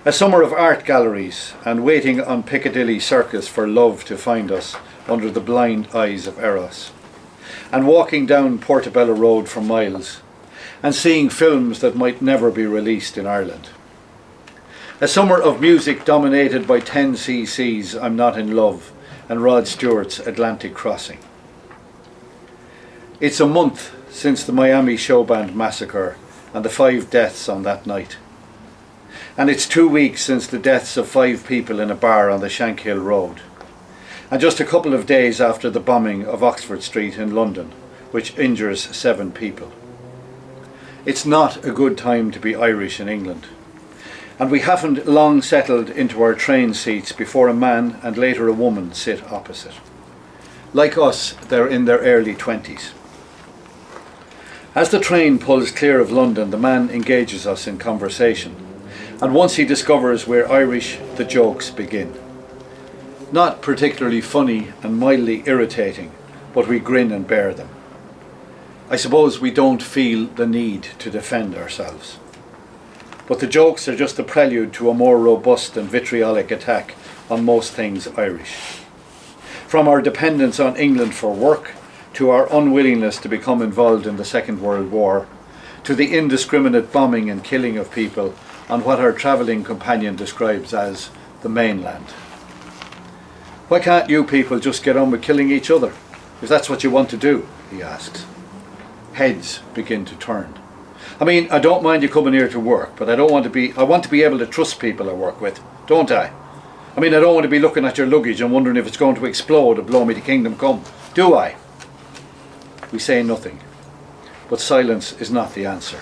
A summer of art galleries and waiting on Piccadilly Circus for love to find us under the blind eyes of Eros. And walking down Portobello Road for miles and seeing films that might never be released in Ireland. A summer of music dominated by 10cc's I'm Not in Love and Rod Stewart's Atlantic Crossing. It's a month since the Miami Showband massacre and the 5 deaths on that night. And it's 2 weeks since the deaths of 5 people in a bar on the Shankill Road. And just a couple of days after the bombing of Oxford Street in London, which injures 7 people. It's not a good time to be Irish in England. And we haven't long settled into our train seats before a man and later a woman sit opposite. Like us, they're in their early 20s. As the train pulls clear of London, the man engages us in conversation. And once he discovers we're Irish, the jokes begin. Not particularly funny and mildly irritating, but we grin and bear them. I suppose we don't feel the need to defend ourselves. But the jokes are just a prelude to a more robust and vitriolic attack on most things Irish. From our dependence on England for work, to our unwillingness to become involved in the Second World War, to the indiscriminate bombing and killing of people on what our travelling companion describes as the mainland. Why can't you people just get on with killing each other, if that's what you want to do, he asks. Heads begin to turn. I mean, I don't mind you coming here to work, but I want to be able to trust people I work with, don't I? I mean, I don't want to be looking at your luggage and wondering if it's going to explode or blow me to kingdom come, do I? We say nothing, but silence is not the answer.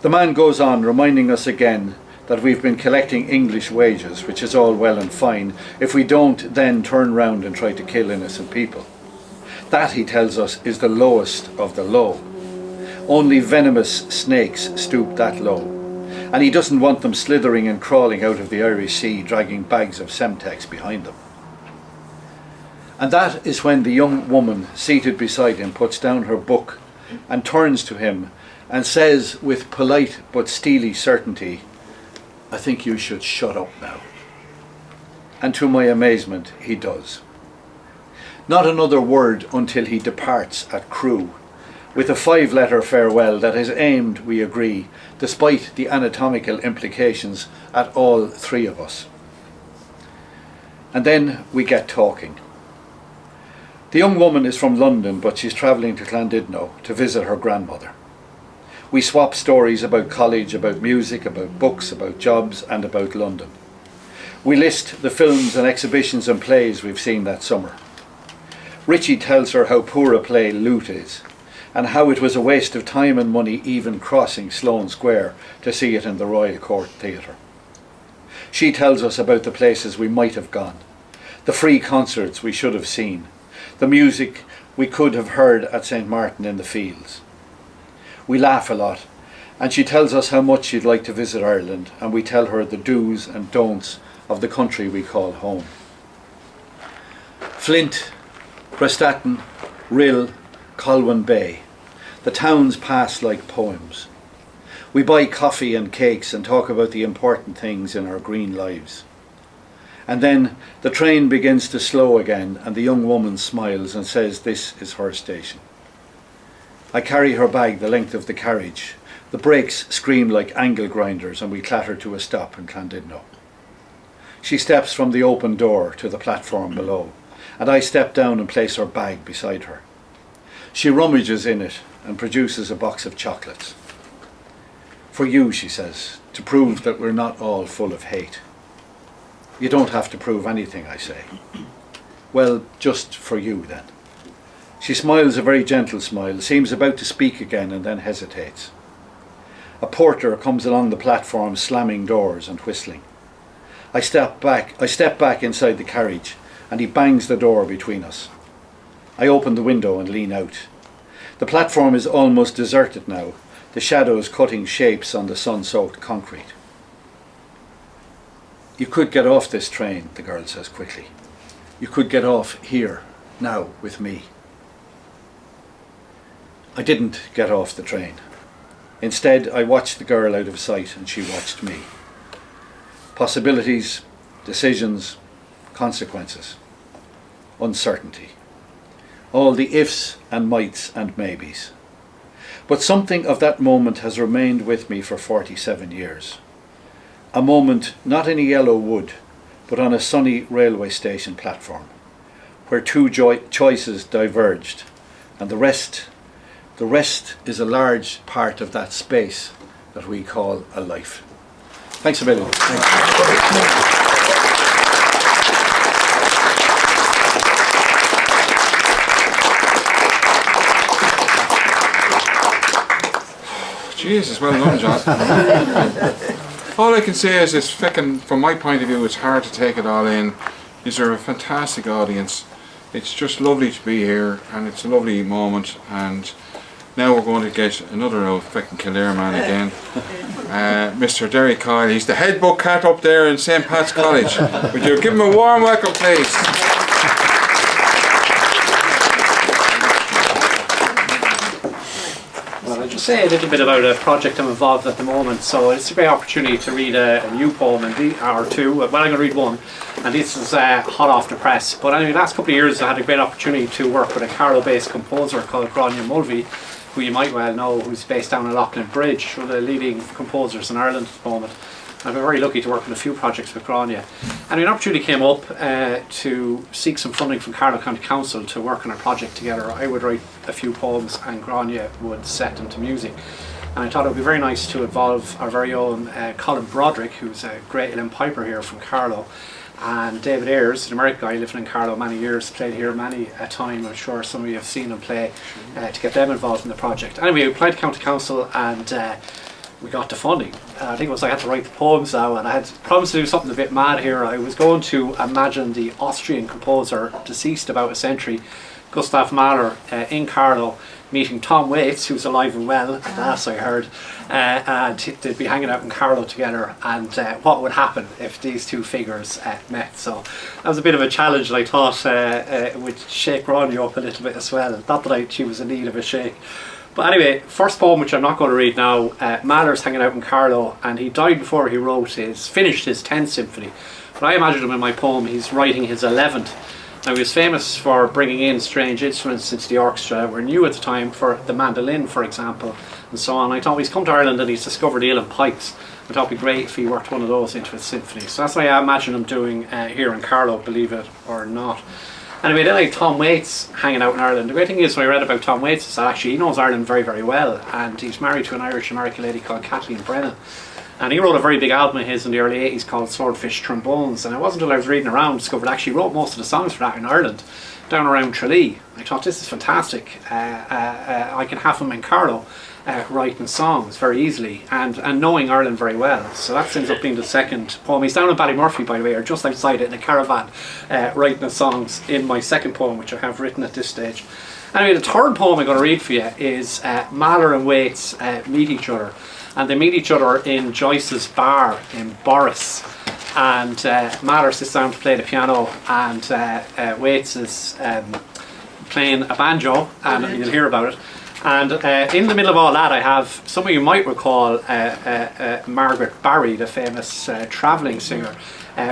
The man goes on, reminding us again that we've been collecting English wages, which is all well and fine, if we don't then turn round and try to kill innocent people. That, he tells us, is the lowest of the low. Only venomous snakes stoop that low, and he doesn't want them slithering and crawling out of the Irish Sea, dragging bags of Semtex behind them. And that is when the young woman seated beside him puts down her book and turns to him and says with polite but steely certainty, "I think you should shut up now." And to my amazement, he does. Not another word until he departs at Crewe, with a 5-letter farewell that is aimed, we agree, despite the anatomical implications, at all 3 of us. And then we get talking. The young woman is from London, but she's travelling to Llandudno to visit her grandmother. We swap stories about college, about music, about books, about jobs, and about London. We list the films and exhibitions and plays we've seen that summer. Richie tells her how poor a play Loot is, and how it was a waste of time and money even crossing Sloane Square to see it in the Royal Court Theatre. She tells us about the places we might have gone, the free concerts we should have seen, the music we could have heard at St. Martin in the Fields. We laugh a lot, and she tells us how much she'd like to visit Ireland, and we tell her the do's and don'ts of the country we call home. Flint, Prestatyn, Rill, Colwyn Bay. The towns pass like poems. We buy coffee and cakes and talk about the important things in our green lives. And then the train begins to slow again, and the young woman smiles and says this is her station. I carry her bag the length of the carriage. The brakes scream like angle grinders and we clatter to a stop in Llandudno. She steps from the open door to the platform below, and I step down and place her bag beside her. She rummages in it and produces a box of chocolates. For you, she says, to prove that we're not all full of hate. You don't have to prove anything, I say. Well, just for you then. She smiles a very gentle smile, seems about to speak again and then hesitates. A porter comes along the platform slamming doors and whistling. I step back inside the carriage and he bangs the door between us. I open the window and lean out. The platform is almost deserted now, the shadows cutting shapes on the sun-soaked concrete. You could get off this train, the girl says quickly. You could get off here, now, with me. I didn't get off the train. Instead, I watched the girl out of sight and she watched me. Possibilities, decisions, consequences, uncertainty. All the ifs and mights and maybes. But something of that moment has remained with me for 47 years. A moment not in a yellow wood, but on a sunny railway station platform, where two choices diverged, and the rest is a large part of that space that we call a life. Thanks a million. Jesus, well done, John. All I can say is it's from my point of view, it's hard to take it all in. These are a fantastic audience. It's just lovely to be here, and it's a lovely moment. And now we're going to get another old feckin' Kildare man again, Mr. Derry Kyle. He's the head book cat up there in St. Pat's College. Would you give him a warm welcome, please? Well, I'll just say a little bit about a project I'm involved at the moment. So it's a great opportunity to read a new poem or two. Well, I'm going to read one, and this is hot off the press. But anyway, the last couple of years I had a great opportunity to work with a Carlow-based composer called Grania Mulvey, who you might well know, who's based down in Loughlin Bridge, one of the leading composers in Ireland at the moment. I've been very lucky to work on a few projects with Grania. And an opportunity came up to seek some funding from Carlow County Council to work on a project together. I would write a few poems and Grania would set them to music. And I thought it would be very nice to involve our very own Colin Broderick, who's a great uilleann piper here from Carlow, and David Ayres, an American guy living in Carlow many years, played here many a time. I'm sure some of you have seen him play, to get them involved in the project. Anyway, we applied to County Council and we got the funding. I think it was I had to write the poems now, and I had promised to do something a bit mad here. I was going to imagine the Austrian composer, deceased about a century, Gustav Mahler, in Carlow, meeting Tom Waits, who's alive and well, last I heard, and they'd be hanging out in Carlow together, and what would happen if these two figures met. So that was a bit of a challenge, and I thought it would shake Grania up a little bit as well. Not that she was in need of a shake. But anyway, first poem, which I'm not going to read now. Mahler's hanging out in Carlow, and he died before he finished his 10th symphony. But I imagined him in my poem, he's writing his 11th. Now, he was famous for bringing in strange instruments into the orchestra, were new at the time, for the mandolin, for example, and so on. I thought he's come to Ireland and he's discovered uilleann pipes. I thought it'd be great if he worked one of those into his symphony. So that's what I imagine him doing here in Carlow, believe it or not. Anyway, then I had Tom Waits hanging out in Ireland. The great thing is, when I read about Tom Waits, is that actually he knows Ireland very, very well, and he's married to an Irish-American lady called Kathleen Brennan. And he wrote a very big album of his in the early 80s called Swordfish Trombones, and it wasn't until I was reading around discovered actually he wrote most of the songs for that in Ireland, down around Tralee. I thought, this is fantastic. I can have him in Carlow writing songs very easily and knowing Ireland very well. So that ends up being the second poem. He's down in Ballymurphy, by the way, or just outside it in a caravan, writing the songs in my second poem, which I have written at this stage. Anyway, the third poem I'm going to read for you is Mahler and Waits meet each other. And they meet each other in Joyce's bar in Boris. And Mahler sits down to play the piano, and Waits is playing a banjo, and you'll hear about it. And in the middle of all that, I have, some of you might recall Margaret Barry, the famous travelling singer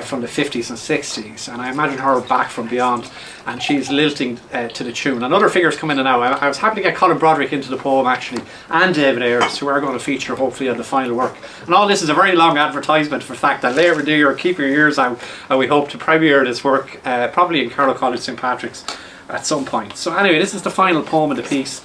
from the 50s and 60s. And I imagine her back from beyond, and she's lilting to the tune. And other figures come in and out. I was happy to get Colin Broderick into the poem, actually, and David Ayres, who are going to feature hopefully on the final work. And all this is a very long advertisement for the fact that later in the year, keep your ears out, and we hope to premiere this work probably in Carlow College St. Patrick's at some point. So anyway, this is the final poem of the piece,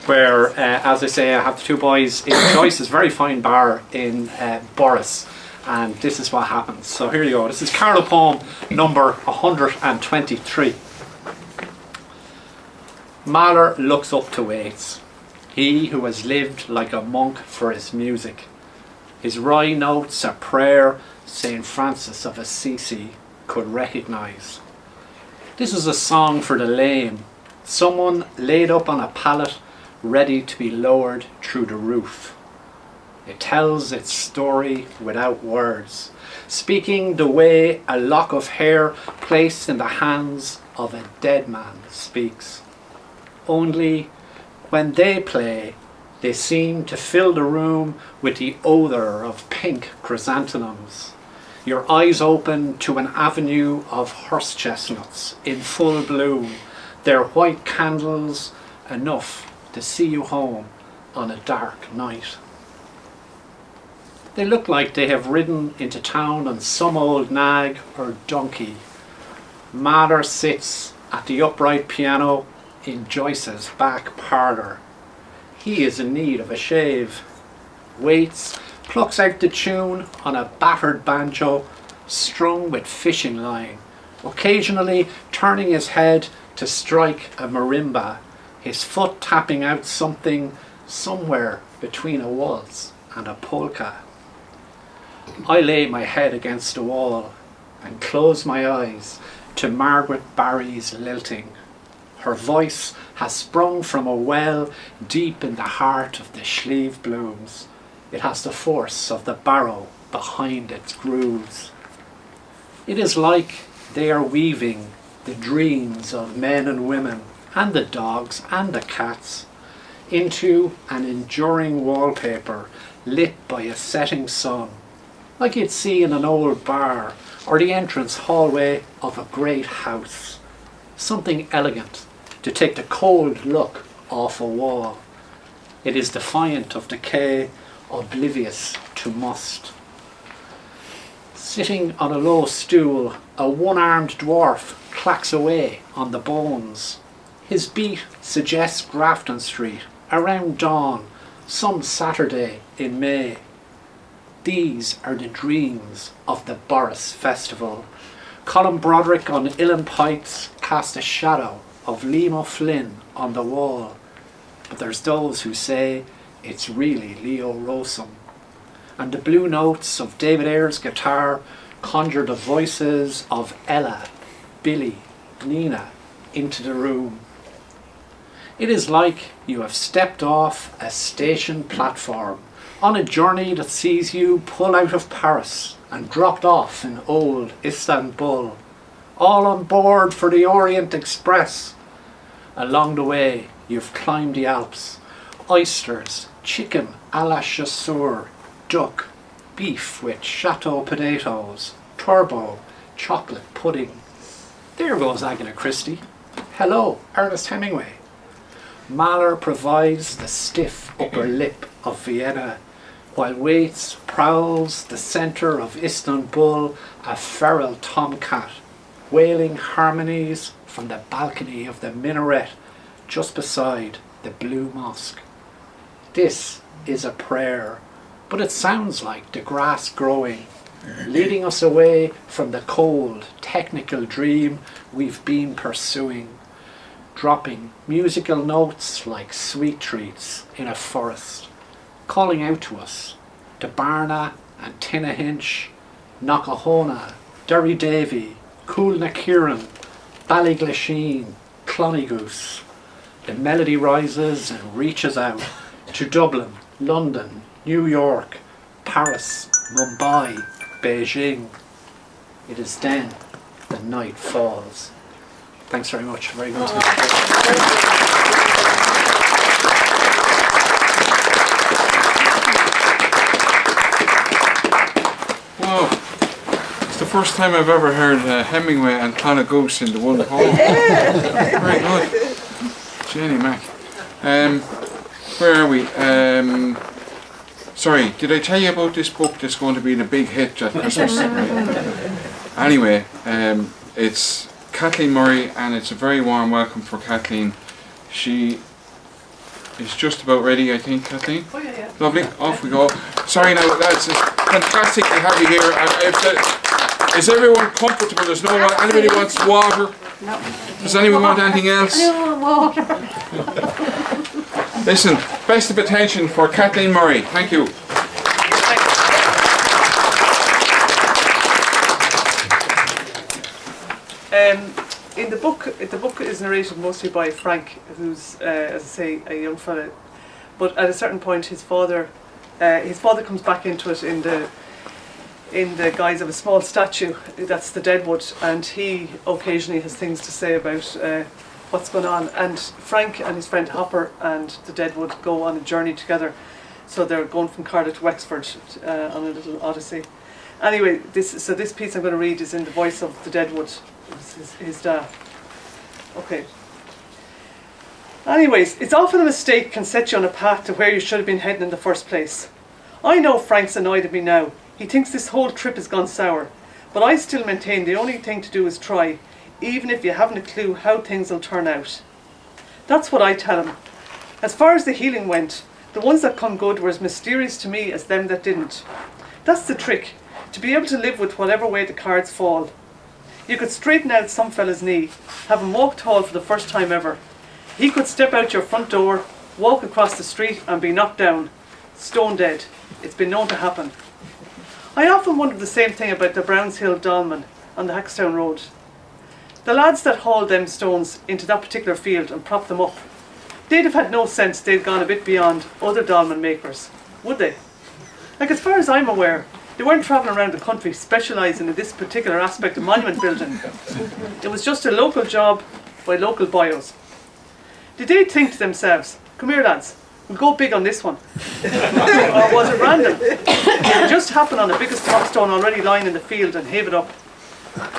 where, as I say, I have the two boys in Joyce's very fine bar in Boris, and this is what happens. So here you go. This is Carlow poem number 123. Mahler looks up to Waits, he who has lived like a monk for his music. His wry notes a prayer St. Francis of Assisi could recognise. This is a song for the lame, someone laid up on a pallet ready to be lowered through the roof. It tells its story without words, speaking the way a lock of hair placed in the hands of a dead man speaks. Only when they play, they seem to fill the room with the odour of pink chrysanthemums. Your eyes open to an avenue of horse chestnuts in full bloom, their white candles enough to see you home on a dark night. They look like they have ridden into town on some old nag or donkey. Mahler sits at the upright piano in Joyce's back parlour. He is in need of a shave. Waits plucks out the tune on a battered banjo strung with fishing line, occasionally turning his head to strike a marimba, his foot tapping out something somewhere between a waltz and a polka. I lay my head against the wall and close my eyes to Margaret Barry's lilting. Her voice has sprung from a well deep in the heart of the Schlieve blooms. It has the force of the barrow behind its grooves. It is like they are weaving the dreams of men and women, and the dogs and the cats, into an enduring wallpaper lit by a setting sun, like you'd see in an old bar or the entrance hallway of a great house. Something elegant to take the cold look off a wall. It is defiant of decay, oblivious to must. Sitting on a low stool, a one-armed dwarf clacks away on the bones. His beat suggests Grafton Street, around dawn, some Saturday in May. These are the dreams of the Boris Festival. Colin Broderick on Uillinn Pikes cast a shadow of Liam O'Flynn on the wall. But there's those who say it's really Leo Rosum. And the blue notes of David Ayer's guitar conjure the voices of Ella, Billy, Nina into the room. It is like you have stepped off a station platform on a journey that sees you pull out of Paris and dropped off in old Istanbul, all on board for the Orient Express. Along the way, you've climbed the Alps, oysters, chicken à la chasseur, duck, beef with chateau potatoes, turbo, chocolate pudding. There goes Agatha Christie. Hello, Ernest Hemingway. Mahler provides the stiff upper lip of Vienna, while Waits prowls the centre of Istanbul, a feral tomcat, wailing harmonies from the balcony of the minaret just beside the Blue Mosque. This is a prayer, but it sounds like the grass growing, leading us away from the cold, technical dream we've been pursuing, dropping musical notes like sweet treats in a forest, calling out to us to Barna and Tinnahinch, Knockahona, Derry Davy, Coolnakiran, Ballyglasheen, Cloneygoose. The melody rises and reaches out to Dublin, London, New York, Paris, Mumbai, Beijing. It is then the night falls. Thanks very much. Very good. Wow. It's the first time I've ever heard Hemingway and Cloneygoose in the one poem. Very good. Jenny Mac. Where are we? Sorry, did I tell you about this book that's going to be the big hit at Christmas? Anyway, it's Kathleen Murray, and it's a very warm welcome for Kathleen. She is just about ready, I think, Kathleen. Oh, yeah. Lovely, off we go. Sorry now, lads, it's fantastic to have you here. Is everyone comfortable? There's no one, anybody wants water? Does anyone want anything else? Listen, best of attention for Kathleen Murray. Thank you. In the book is narrated mostly by Frank, who's, as I say, a young fella. But at a certain point, his father comes back into it in the guise of a small statue. That's the Deadwood, and he occasionally has things to say about what's going on. And Frank and his friend Hopper and the Deadwood go on a journey together. So they're going from Carlow to Wexford on a little odyssey. Anyway, this piece I'm going to read is in the voice of the Deadwood, his dad. Okay. Anyways, it's often a mistake can set you on a path to where you should have been heading in the first place. I know Frank's annoyed at me now. He thinks this whole trip has gone sour. But I still maintain the only thing to do is try, even if you haven't a clue how things will turn out. That's what I tell him. As far as the healing went, the ones that come good were as mysterious to me as them that didn't. That's the trick, to be able to live with whatever way the cards fall. You could straighten out some fella's knee, have him walk tall for the first time ever. He could step out your front door, walk across the street and be knocked down, stone dead. It's been known to happen. I often wondered the same thing about the Browns Hill Dolmen on the Hackstown Road. The lads that hauled them stones into that particular field and propped them up, they'd have had no sense they'd gone a bit beyond other dolmen makers, would they? Like, as far as I'm aware, they weren't travelling around the country specialising in this particular aspect of monument building. It was just a local job by local bios. Did they think to themselves, come here lads, we'll go big on this one? Or was it random? Did it just happen on the biggest top stone already lying in the field and heave it up?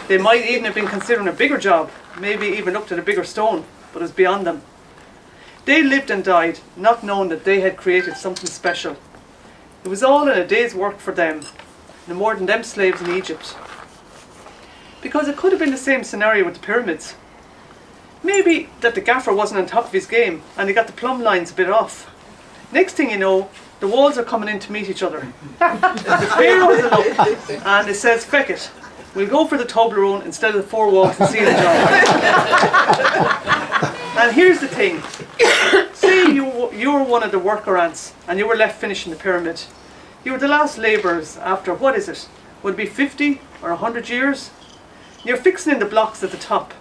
They might even have been considering a bigger job, maybe even looked at a bigger stone, but it was beyond them. They lived and died, not knowing that they had created something special. It was all in a day's work for them, no more than them slaves in Egypt. Because it could have been the same scenario with the pyramids. Maybe that the gaffer wasn't on top of his game and he got the plumb lines a bit off. Next thing you know, the walls are coming in to meet each other. The pharaoh has a look and it says, feck it, we'll go for the Toblerone instead of the 4 walls and seal job. And here's the thing. Say you were one of the worker ants and you were left finishing the pyramid. You were the last labourers after, what is it? Would it be 50 or 100 years? You're fixing in the blocks at the top.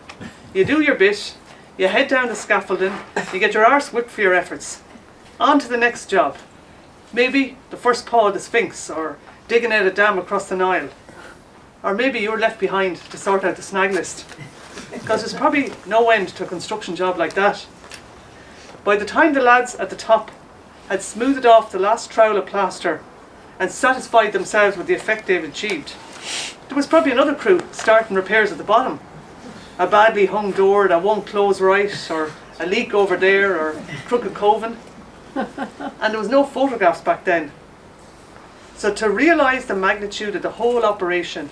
You do your bit, you head down the scaffolding, you get your arse whipped for your efforts. On to the next job. Maybe the first paw of the Sphinx, or digging out a dam across the Nile. Or maybe you were left behind to sort out the snag list. Because there's probably no end to a construction job like that. By the time the lads at the top had smoothed off the last trowel of plaster and satisfied themselves with the effect they'd achieved, there was probably another crew starting repairs at the bottom. A badly hung door that won't close right, or a leak over there, or crooked coven. And there was no photographs back then. So to realise the magnitude of the whole operation,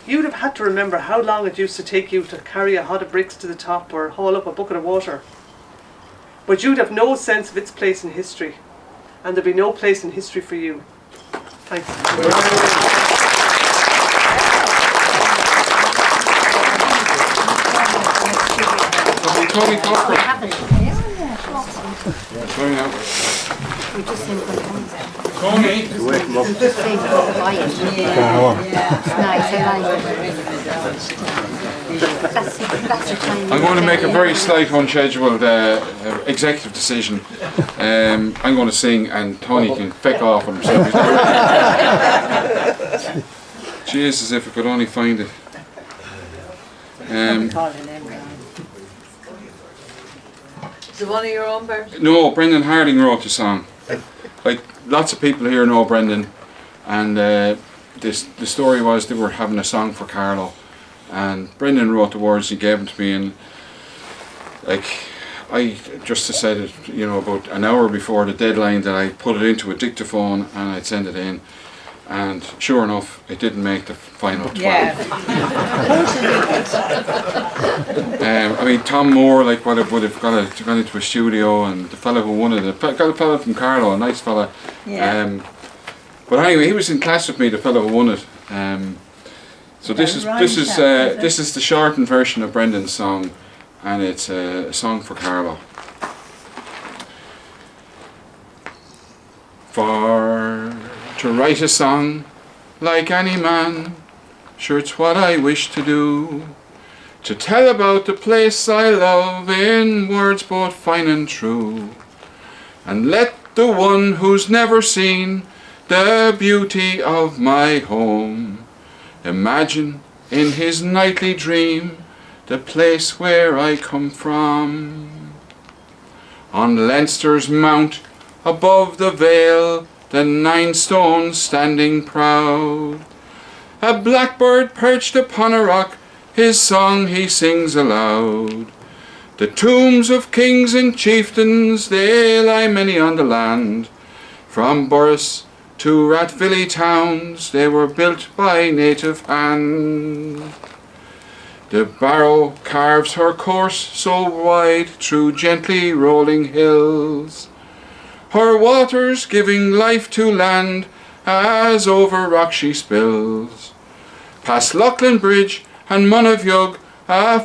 you'd have had to remember how long it used to take you to carry a hod of bricks to the top or haul up a bucket of water. But you'd have no sense of its place in history, and there'd be no place in history for you. Thanks. Tony Cocker. Tony. I'm going to make a very slight, unscheduled executive decision. I'm going to sing, and Tony can feck off on himself. Jesus, if I could only find it. Is it one of your own birds? No, Brendan Harding wrote the song. Like, lots of people here know Brendan, and the story was they were having a song for Carlow, and Brendan wrote the words, he gave them to me, and like, I just said it, you know, about an hour before the deadline that I put it into a dictaphone and I'd send it in, and sure enough, it didn't make the final 12. Yeah. I mean, Tom Moore, like, would have gone into a studio, and the fella who won it, got a fella from Carlow, a nice fella. Yeah. But anyway, he was in class with me, the fella who won it. So this is the shortened version of Brendan's song, and it's a song for Carlow. For to write a song like any man, sure it's what I wish to do. To tell about the place I love in words both fine and true, and let the one who's never seen the beauty of my home imagine in his nightly dream the place where I come from. On Leinster's mount above the vale, the 9 stones standing proud, a blackbird perched upon a rock, his song he sings aloud. The tombs of kings and chieftains, they lie many on the land. From Borris to Rathvilly towns, they were built by native hand. The Barrow carves her course so wide through gently rolling hills, her waters giving life to land as over rock she spills. Past Loughlin Bridge and Monavjug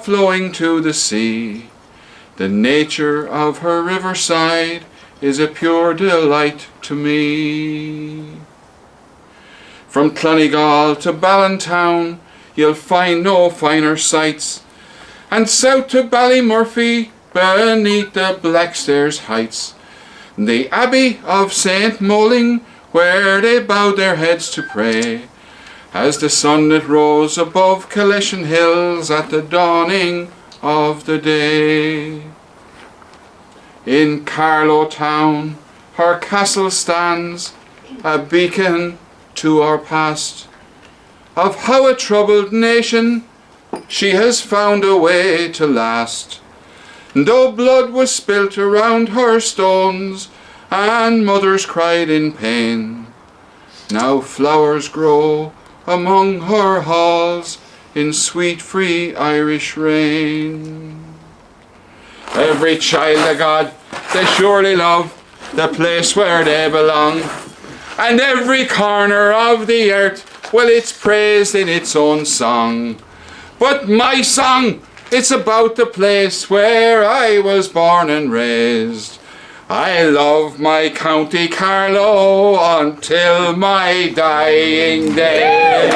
flowing to the sea, the nature of her riverside is a pure delight to me. From Clonegall to Ballintown you'll find no finer sights, and south to Ballymurphy beneath the Blackstairs heights, the Abbey of St. Moling where they bowed their heads to pray, as the sunlit rose above Kaleshin hills at the dawning of the day. In Carlow town her castle stands, a beacon to our past, of how a troubled nation she has found a way to last. Though blood was spilt around her stones and mothers cried in pain, now flowers grow among her halls in sweet free Irish rain. Every child of God, they surely love the place where they belong, and every corner of the earth, well, it's praised in its own song. But my song, it's about the place where I was born and raised. I love my county Carlow until my dying day.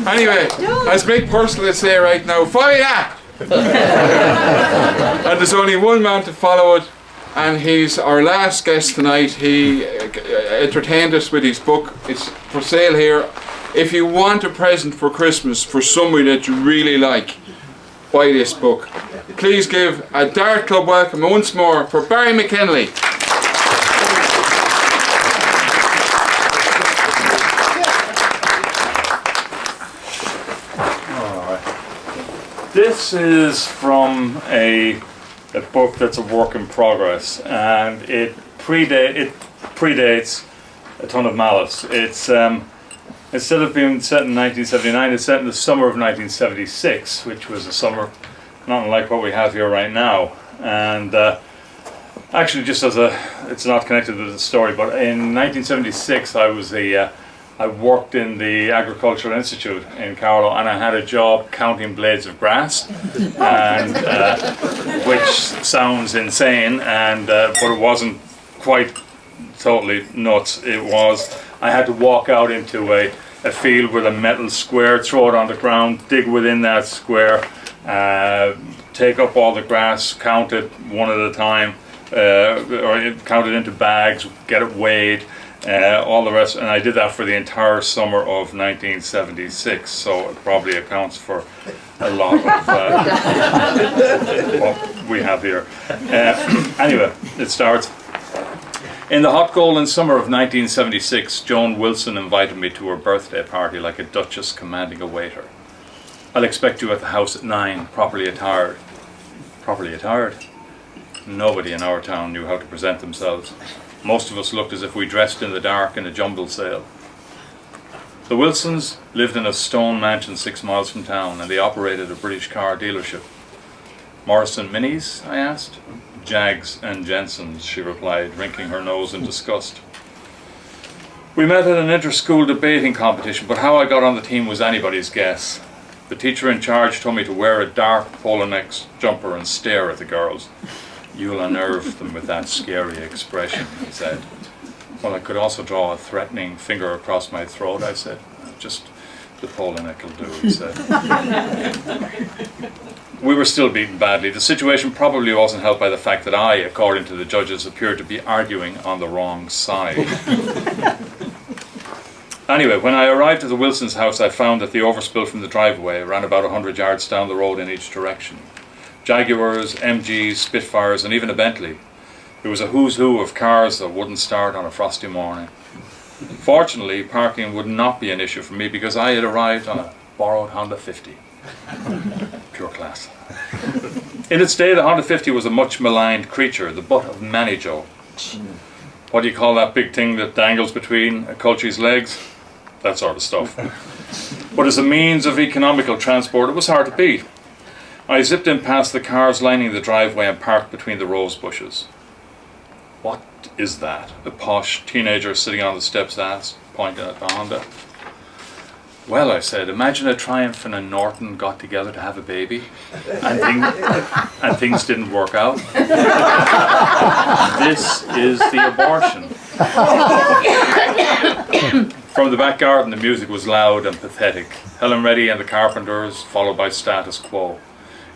Anyway, as Mick Purcell would say right now, fire! And there's only one man to follow it, and he's our last guest tonight. He entertained us with his book. It's for sale here. If you want a present for Christmas for somebody that you really like, buy this book. Please give a Dart Club welcome once more for Barry McKinley. This is from a book that's a work in progress, and it predates A Ton of Malice. It's instead of being set in 1979, it's set in the summer of 1976, which was a summer not unlike what we have here right now. And actually, just as it's not connected with the story, but in 1976 I worked in the Agricultural Institute in Carlow, and I had a job counting blades of grass, and which sounds insane, and but it wasn't quite totally nuts. It was, I had to walk out into a field with a metal square, throw it on the ground, dig within that square, take up all the grass, count it one at a time, or count it into bags, get it weighed, all the rest, and I did that for the entire summer of 1976, so it probably accounts for a lot of what we have here. Anyway, it starts. In the hot golden summer of 1976, Joan Wilson invited me to her birthday party like a duchess commanding a waiter. I'll expect you at the house at 9, properly attired. Properly attired? Nobody in our town knew how to present themselves. Most of us looked as if we dressed in the dark in a jumble sale. The Wilsons lived in a stone mansion 6 miles from town, and they operated a British car dealership. Morrison Minis? I asked. Jags and Jensens, she replied, wrinkling her nose in disgust. We met at an inter-school debating competition, but how I got on the team was anybody's guess. The teacher in charge told me to wear a dark polo neck jumper and stare at the girls. You'll unnerve them with that scary expression, he said. Well, I could also draw a threatening finger across my throat, I said. Just the polo neck will do, he said. We were still beaten badly. The situation probably wasn't helped by the fact that I, according to the judges, appeared to be arguing on the wrong side. Anyway, when I arrived at the Wilsons' house, I found that the overspill from the driveway ran about 100 yards down the road in each direction. Jaguars, MGs, Spitfires, and even a Bentley. It was a who's who of cars that wouldn't start on a frosty morning. Fortunately, parking would not be an issue for me because I had arrived on a borrowed Honda 50. Pure class. In its day, the Honda 50 was a much maligned creature, the butt of many jokes. What do you call that big thing that dangles between a culture's legs? That sort of stuff. But as a means of economical transport, it was hard to beat. I zipped in past the cars lining the driveway and parked between the rose bushes. What is that? A posh teenager sitting on the steps asked, pointing at the Honda. Well, I said, imagine a Triumph and a Norton got together to have a baby, and things didn't work out. This is the abortion. From the back garden, the music was loud and pathetic. Helen Reddy and the Carpenters, followed by Status Quo.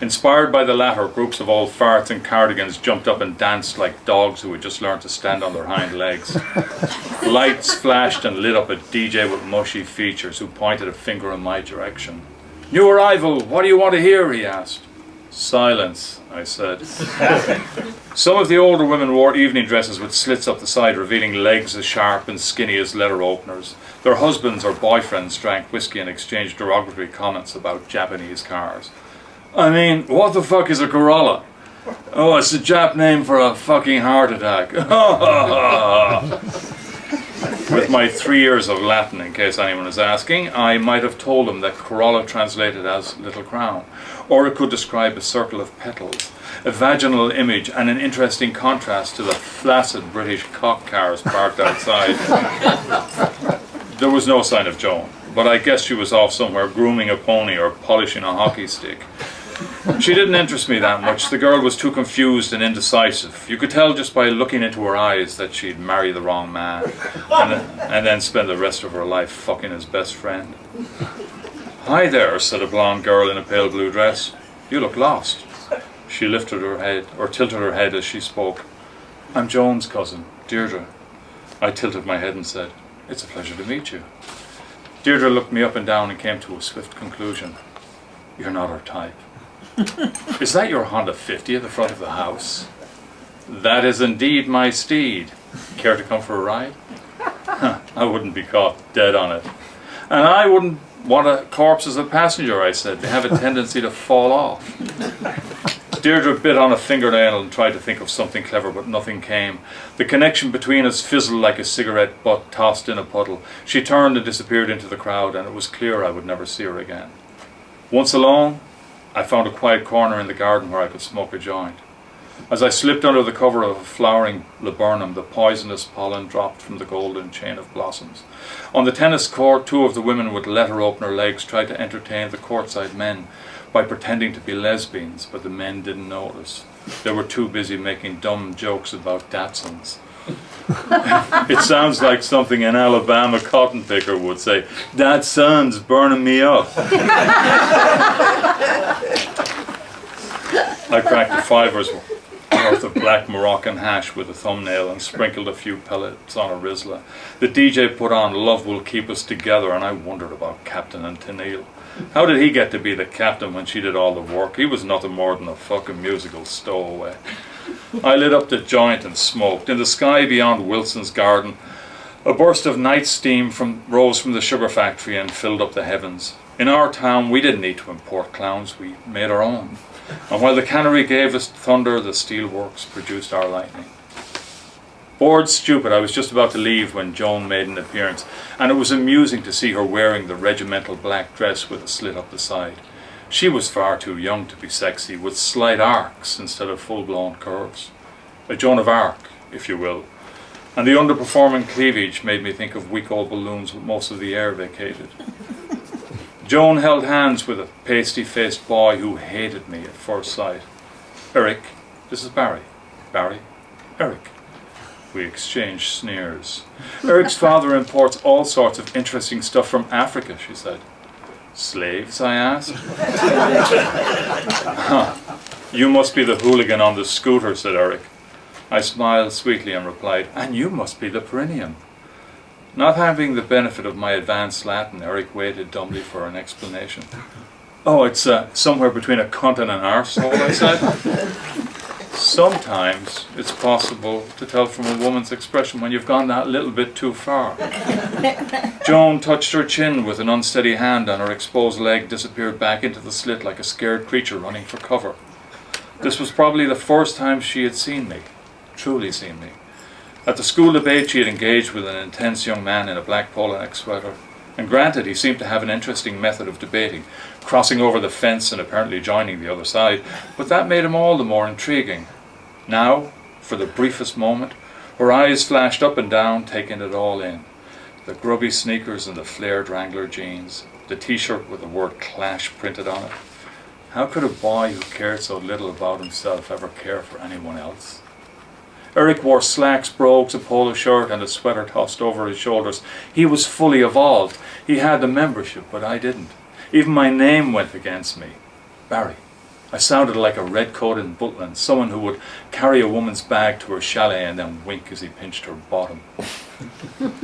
Inspired by the latter, groups of old farts and cardigans jumped up and danced like dogs who had just learned to stand on their hind legs. Lights flashed and lit up a DJ with mushy features who pointed a finger in my direction. New arrival, what do you want to hear? He asked. Silence, I said. Some of the older women wore evening dresses with slits up the side, revealing legs as sharp and skinny as letter openers. Their husbands or boyfriends drank whiskey and exchanged derogatory comments about Japanese cars. I mean, what the fuck is a Corolla? Oh, it's a Jap name for a fucking heart attack. With my 3 years of Latin, in case anyone is asking, I might have told them that Corolla translated as little crown, or it could describe a circle of petals, a vaginal image, and an interesting contrast to the flaccid British cock cars parked outside. There was no sign of Joan, but I guess she was off somewhere grooming a pony or polishing a hockey stick. She didn't interest me that much. The girl was too confused and indecisive. You could tell just by looking into her eyes that she'd marry the wrong man and then spend the rest of her life fucking his best friend. Hi there, said a blonde girl in a pale blue dress. You look lost. She lifted her head, or tilted her head as she spoke. I'm Joan's cousin, Deirdre. I tilted my head and said, it's a pleasure to meet you. Deirdre looked me up and down and came to a swift conclusion. You're not her type. Is that your Honda 50 at the front of the house? That is indeed my steed. Care to come for a ride? I wouldn't be caught dead on it. And I wouldn't want a corpse as a passenger, I said. They have a tendency to fall off. Deirdre bit on a fingernail and tried to think of something clever, but nothing came. The connection between us fizzled like a cigarette butt tossed in a puddle. She turned and disappeared into the crowd, and it was clear I would never see her again. Once alone, I found a quiet corner in the garden where I could smoke a joint. As I slipped under the cover of a flowering laburnum, the poisonous pollen dropped from the golden chain of blossoms. On the tennis court, two of the women with letter-opener legs tried to entertain the courtside men by pretending to be lesbians, but the men didn't notice. They were too busy making dumb jokes about Datsuns. It sounds like something an Alabama cotton picker would say. That sun's burning me up. I cracked a fiver's worth of black Moroccan hash with a thumbnail and sprinkled a few pellets on a Rizla. The DJ put on Love Will Keep Us Together, and I wondered about Captain and Tennille. How did he get to be the captain when she did all the work? He was nothing more than a fucking musical stowaway. I lit up the joint and smoked. In the sky beyond Wilson's garden, a burst of night steam rose from the sugar factory and filled up the heavens. In our town, we didn't need to import clowns. We made our own. And while the cannery gave us thunder, the steelworks produced our lightning. Bored stupid, I was just about to leave when Joan made an appearance, and it was amusing to see her wearing the regimental black dress with a slit up the side. She was far too young to be sexy, with slight arcs instead of full-blown curves. A Joan of Arc, if you will. And the underperforming cleavage made me think of weak old balloons with most of the air vacated. Joan held hands with a pasty-faced boy who hated me at first sight. Eric, this is Barry. Barry, Eric. We exchanged sneers. Eric's father imports all sorts of interesting stuff from Africa, she said. Slaves, I asked. Huh. You must be the hooligan on the scooter, said Eric. I smiled sweetly and replied, and you must be the perineum. Not having the benefit of my advanced Latin, Eric waited dumbly for an explanation. Oh, it's somewhere between a cunt and an arsehole, I said. Sometimes it's possible to tell from a woman's expression when you've gone that little bit too far. Joan touched her chin with an unsteady hand, and her exposed leg disappeared back into the slit like a scared creature running for cover. This was probably the first time she had seen me, truly seen me. At the school debate she had engaged with an intense young man in a black polo neck sweater. And granted, he seemed to have an interesting method of debating, crossing over the fence and apparently joining the other side, but that made him all the more intriguing. Now, for the briefest moment, her eyes flashed up and down, taking it all in. The grubby sneakers and the flared Wrangler jeans, the t-shirt with the word Clash printed on it. How could a boy who cared so little about himself ever care for anyone else? Eric wore slacks, brogues, a polo shirt and a sweater tossed over his shoulders. He was fully evolved. He had the membership, but I didn't. Even my name went against me. Barry. I sounded like a redcoat in Butland, someone who would carry a woman's bag to her chalet and then wink as he pinched her bottom.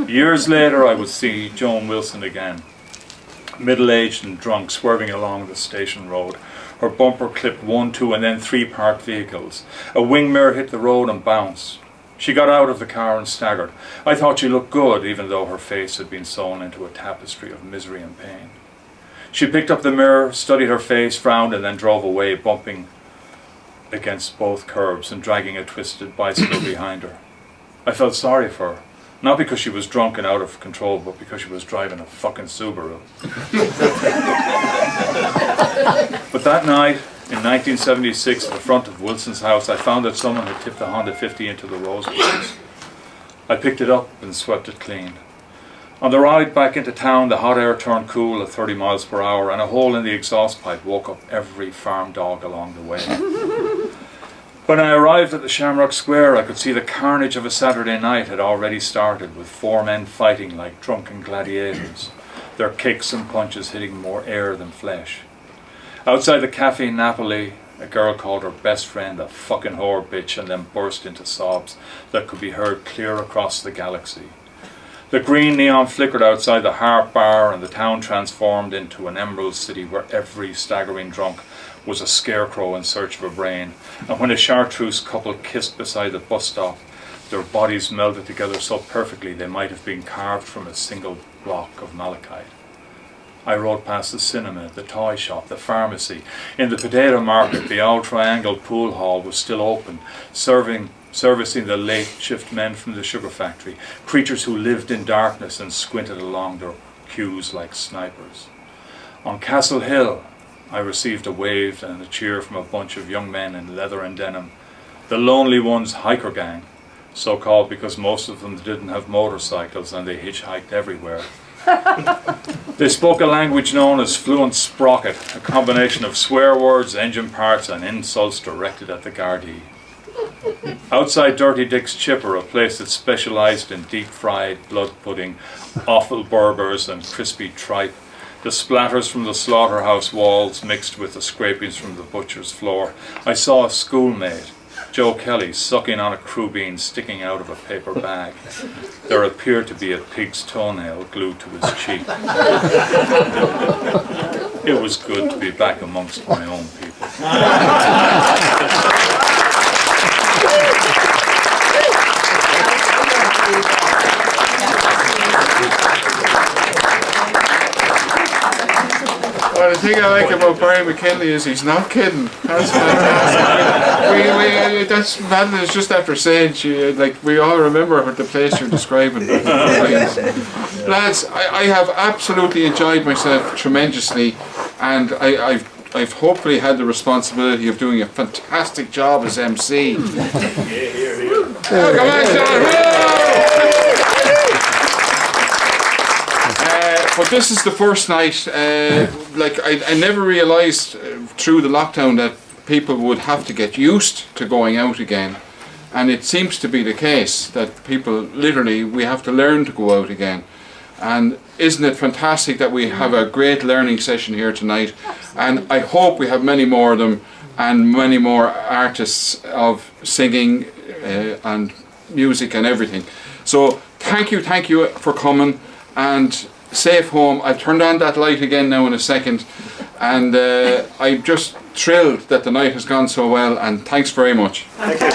Years later I would see Joan Wilson again, middle-aged and drunk, swerving along the station road. Her bumper clipped 1, 2 and then 3 parked vehicles. A wing mirror hit the road and bounced. She got out of the car and staggered. I thought she looked good, even though her face had been sewn into a tapestry of misery and pain. She picked up the mirror, studied her face, frowned, and then drove away, bumping against both curbs and dragging a twisted bicycle behind her. I felt sorry for her. Not because she was drunk and out of control, but because she was driving a fucking Subaru. But that night, in 1976, at the front of Wilson's house, I found that someone had tipped a Honda 50 into the rose bushes. I picked it up and swept it clean. On the ride back into town, the hot air turned cool at 30 miles per hour, and a hole in the exhaust pipe woke up every farm dog along the way. When I arrived at the Shamrock Square, I could see the carnage of a Saturday night had already started, with 4 men fighting like drunken gladiators, their kicks and punches hitting more air than flesh. Outside the Cafe Napoli, a girl called her best friend a fucking whore bitch and then burst into sobs that could be heard clear across the galaxy. The green neon flickered outside the Harp Bar, and the town transformed into an emerald city where every staggering drunk was a scarecrow in search of a brain. And when a chartreuse couple kissed beside the bus stop, their bodies melded together so perfectly they might have been carved from a single block of malachite. I rode past the cinema, the toy shop, the pharmacy. In the potato market, the old triangle pool hall was still open, servicing the late shift men from the sugar factory, creatures who lived in darkness and squinted along their queues like snipers. On Castle Hill, I received a wave and a cheer from a bunch of young men in leather and denim, the Lonely Ones hiker gang, so called because most of them didn't have motorcycles and they hitchhiked everywhere. They spoke a language known as fluent sprocket, a combination of swear words, engine parts and insults directed at the Gardaí. Outside Dirty Dick's Chipper, a place that specialised in deep-fried blood pudding, offal burgers and crispy tripe, the splatters from the slaughterhouse walls mixed with the scrapings from the butcher's floor, I saw a schoolmate, Joe Kelly, sucking on a crew bean sticking out of a paper bag. There appeared to be a pig's toenail glued to his cheek. It was good to be back amongst my own people. But the thing I like about Barry McKinley is he's not kidding. That's fantastic. That's Madeline's just after saying we all remember the place you're describing. Lads, I have absolutely enjoyed myself tremendously, and I've hopefully had the responsibility of doing a fantastic job as MC. Come on, John! But this is the first night. I never realised through the lockdown that people would have to get used to going out again, and it seems to be the case that people literally we have to learn to go out again. And isn't it fantastic that we have a great learning session here tonight? And I hope we have many more of them and many more artists of singing and music and everything. So thank you for coming, and safe home. I've turned on that light again now in a second, and I'm just thrilled that the night has gone so well, and thanks very much. Thank you.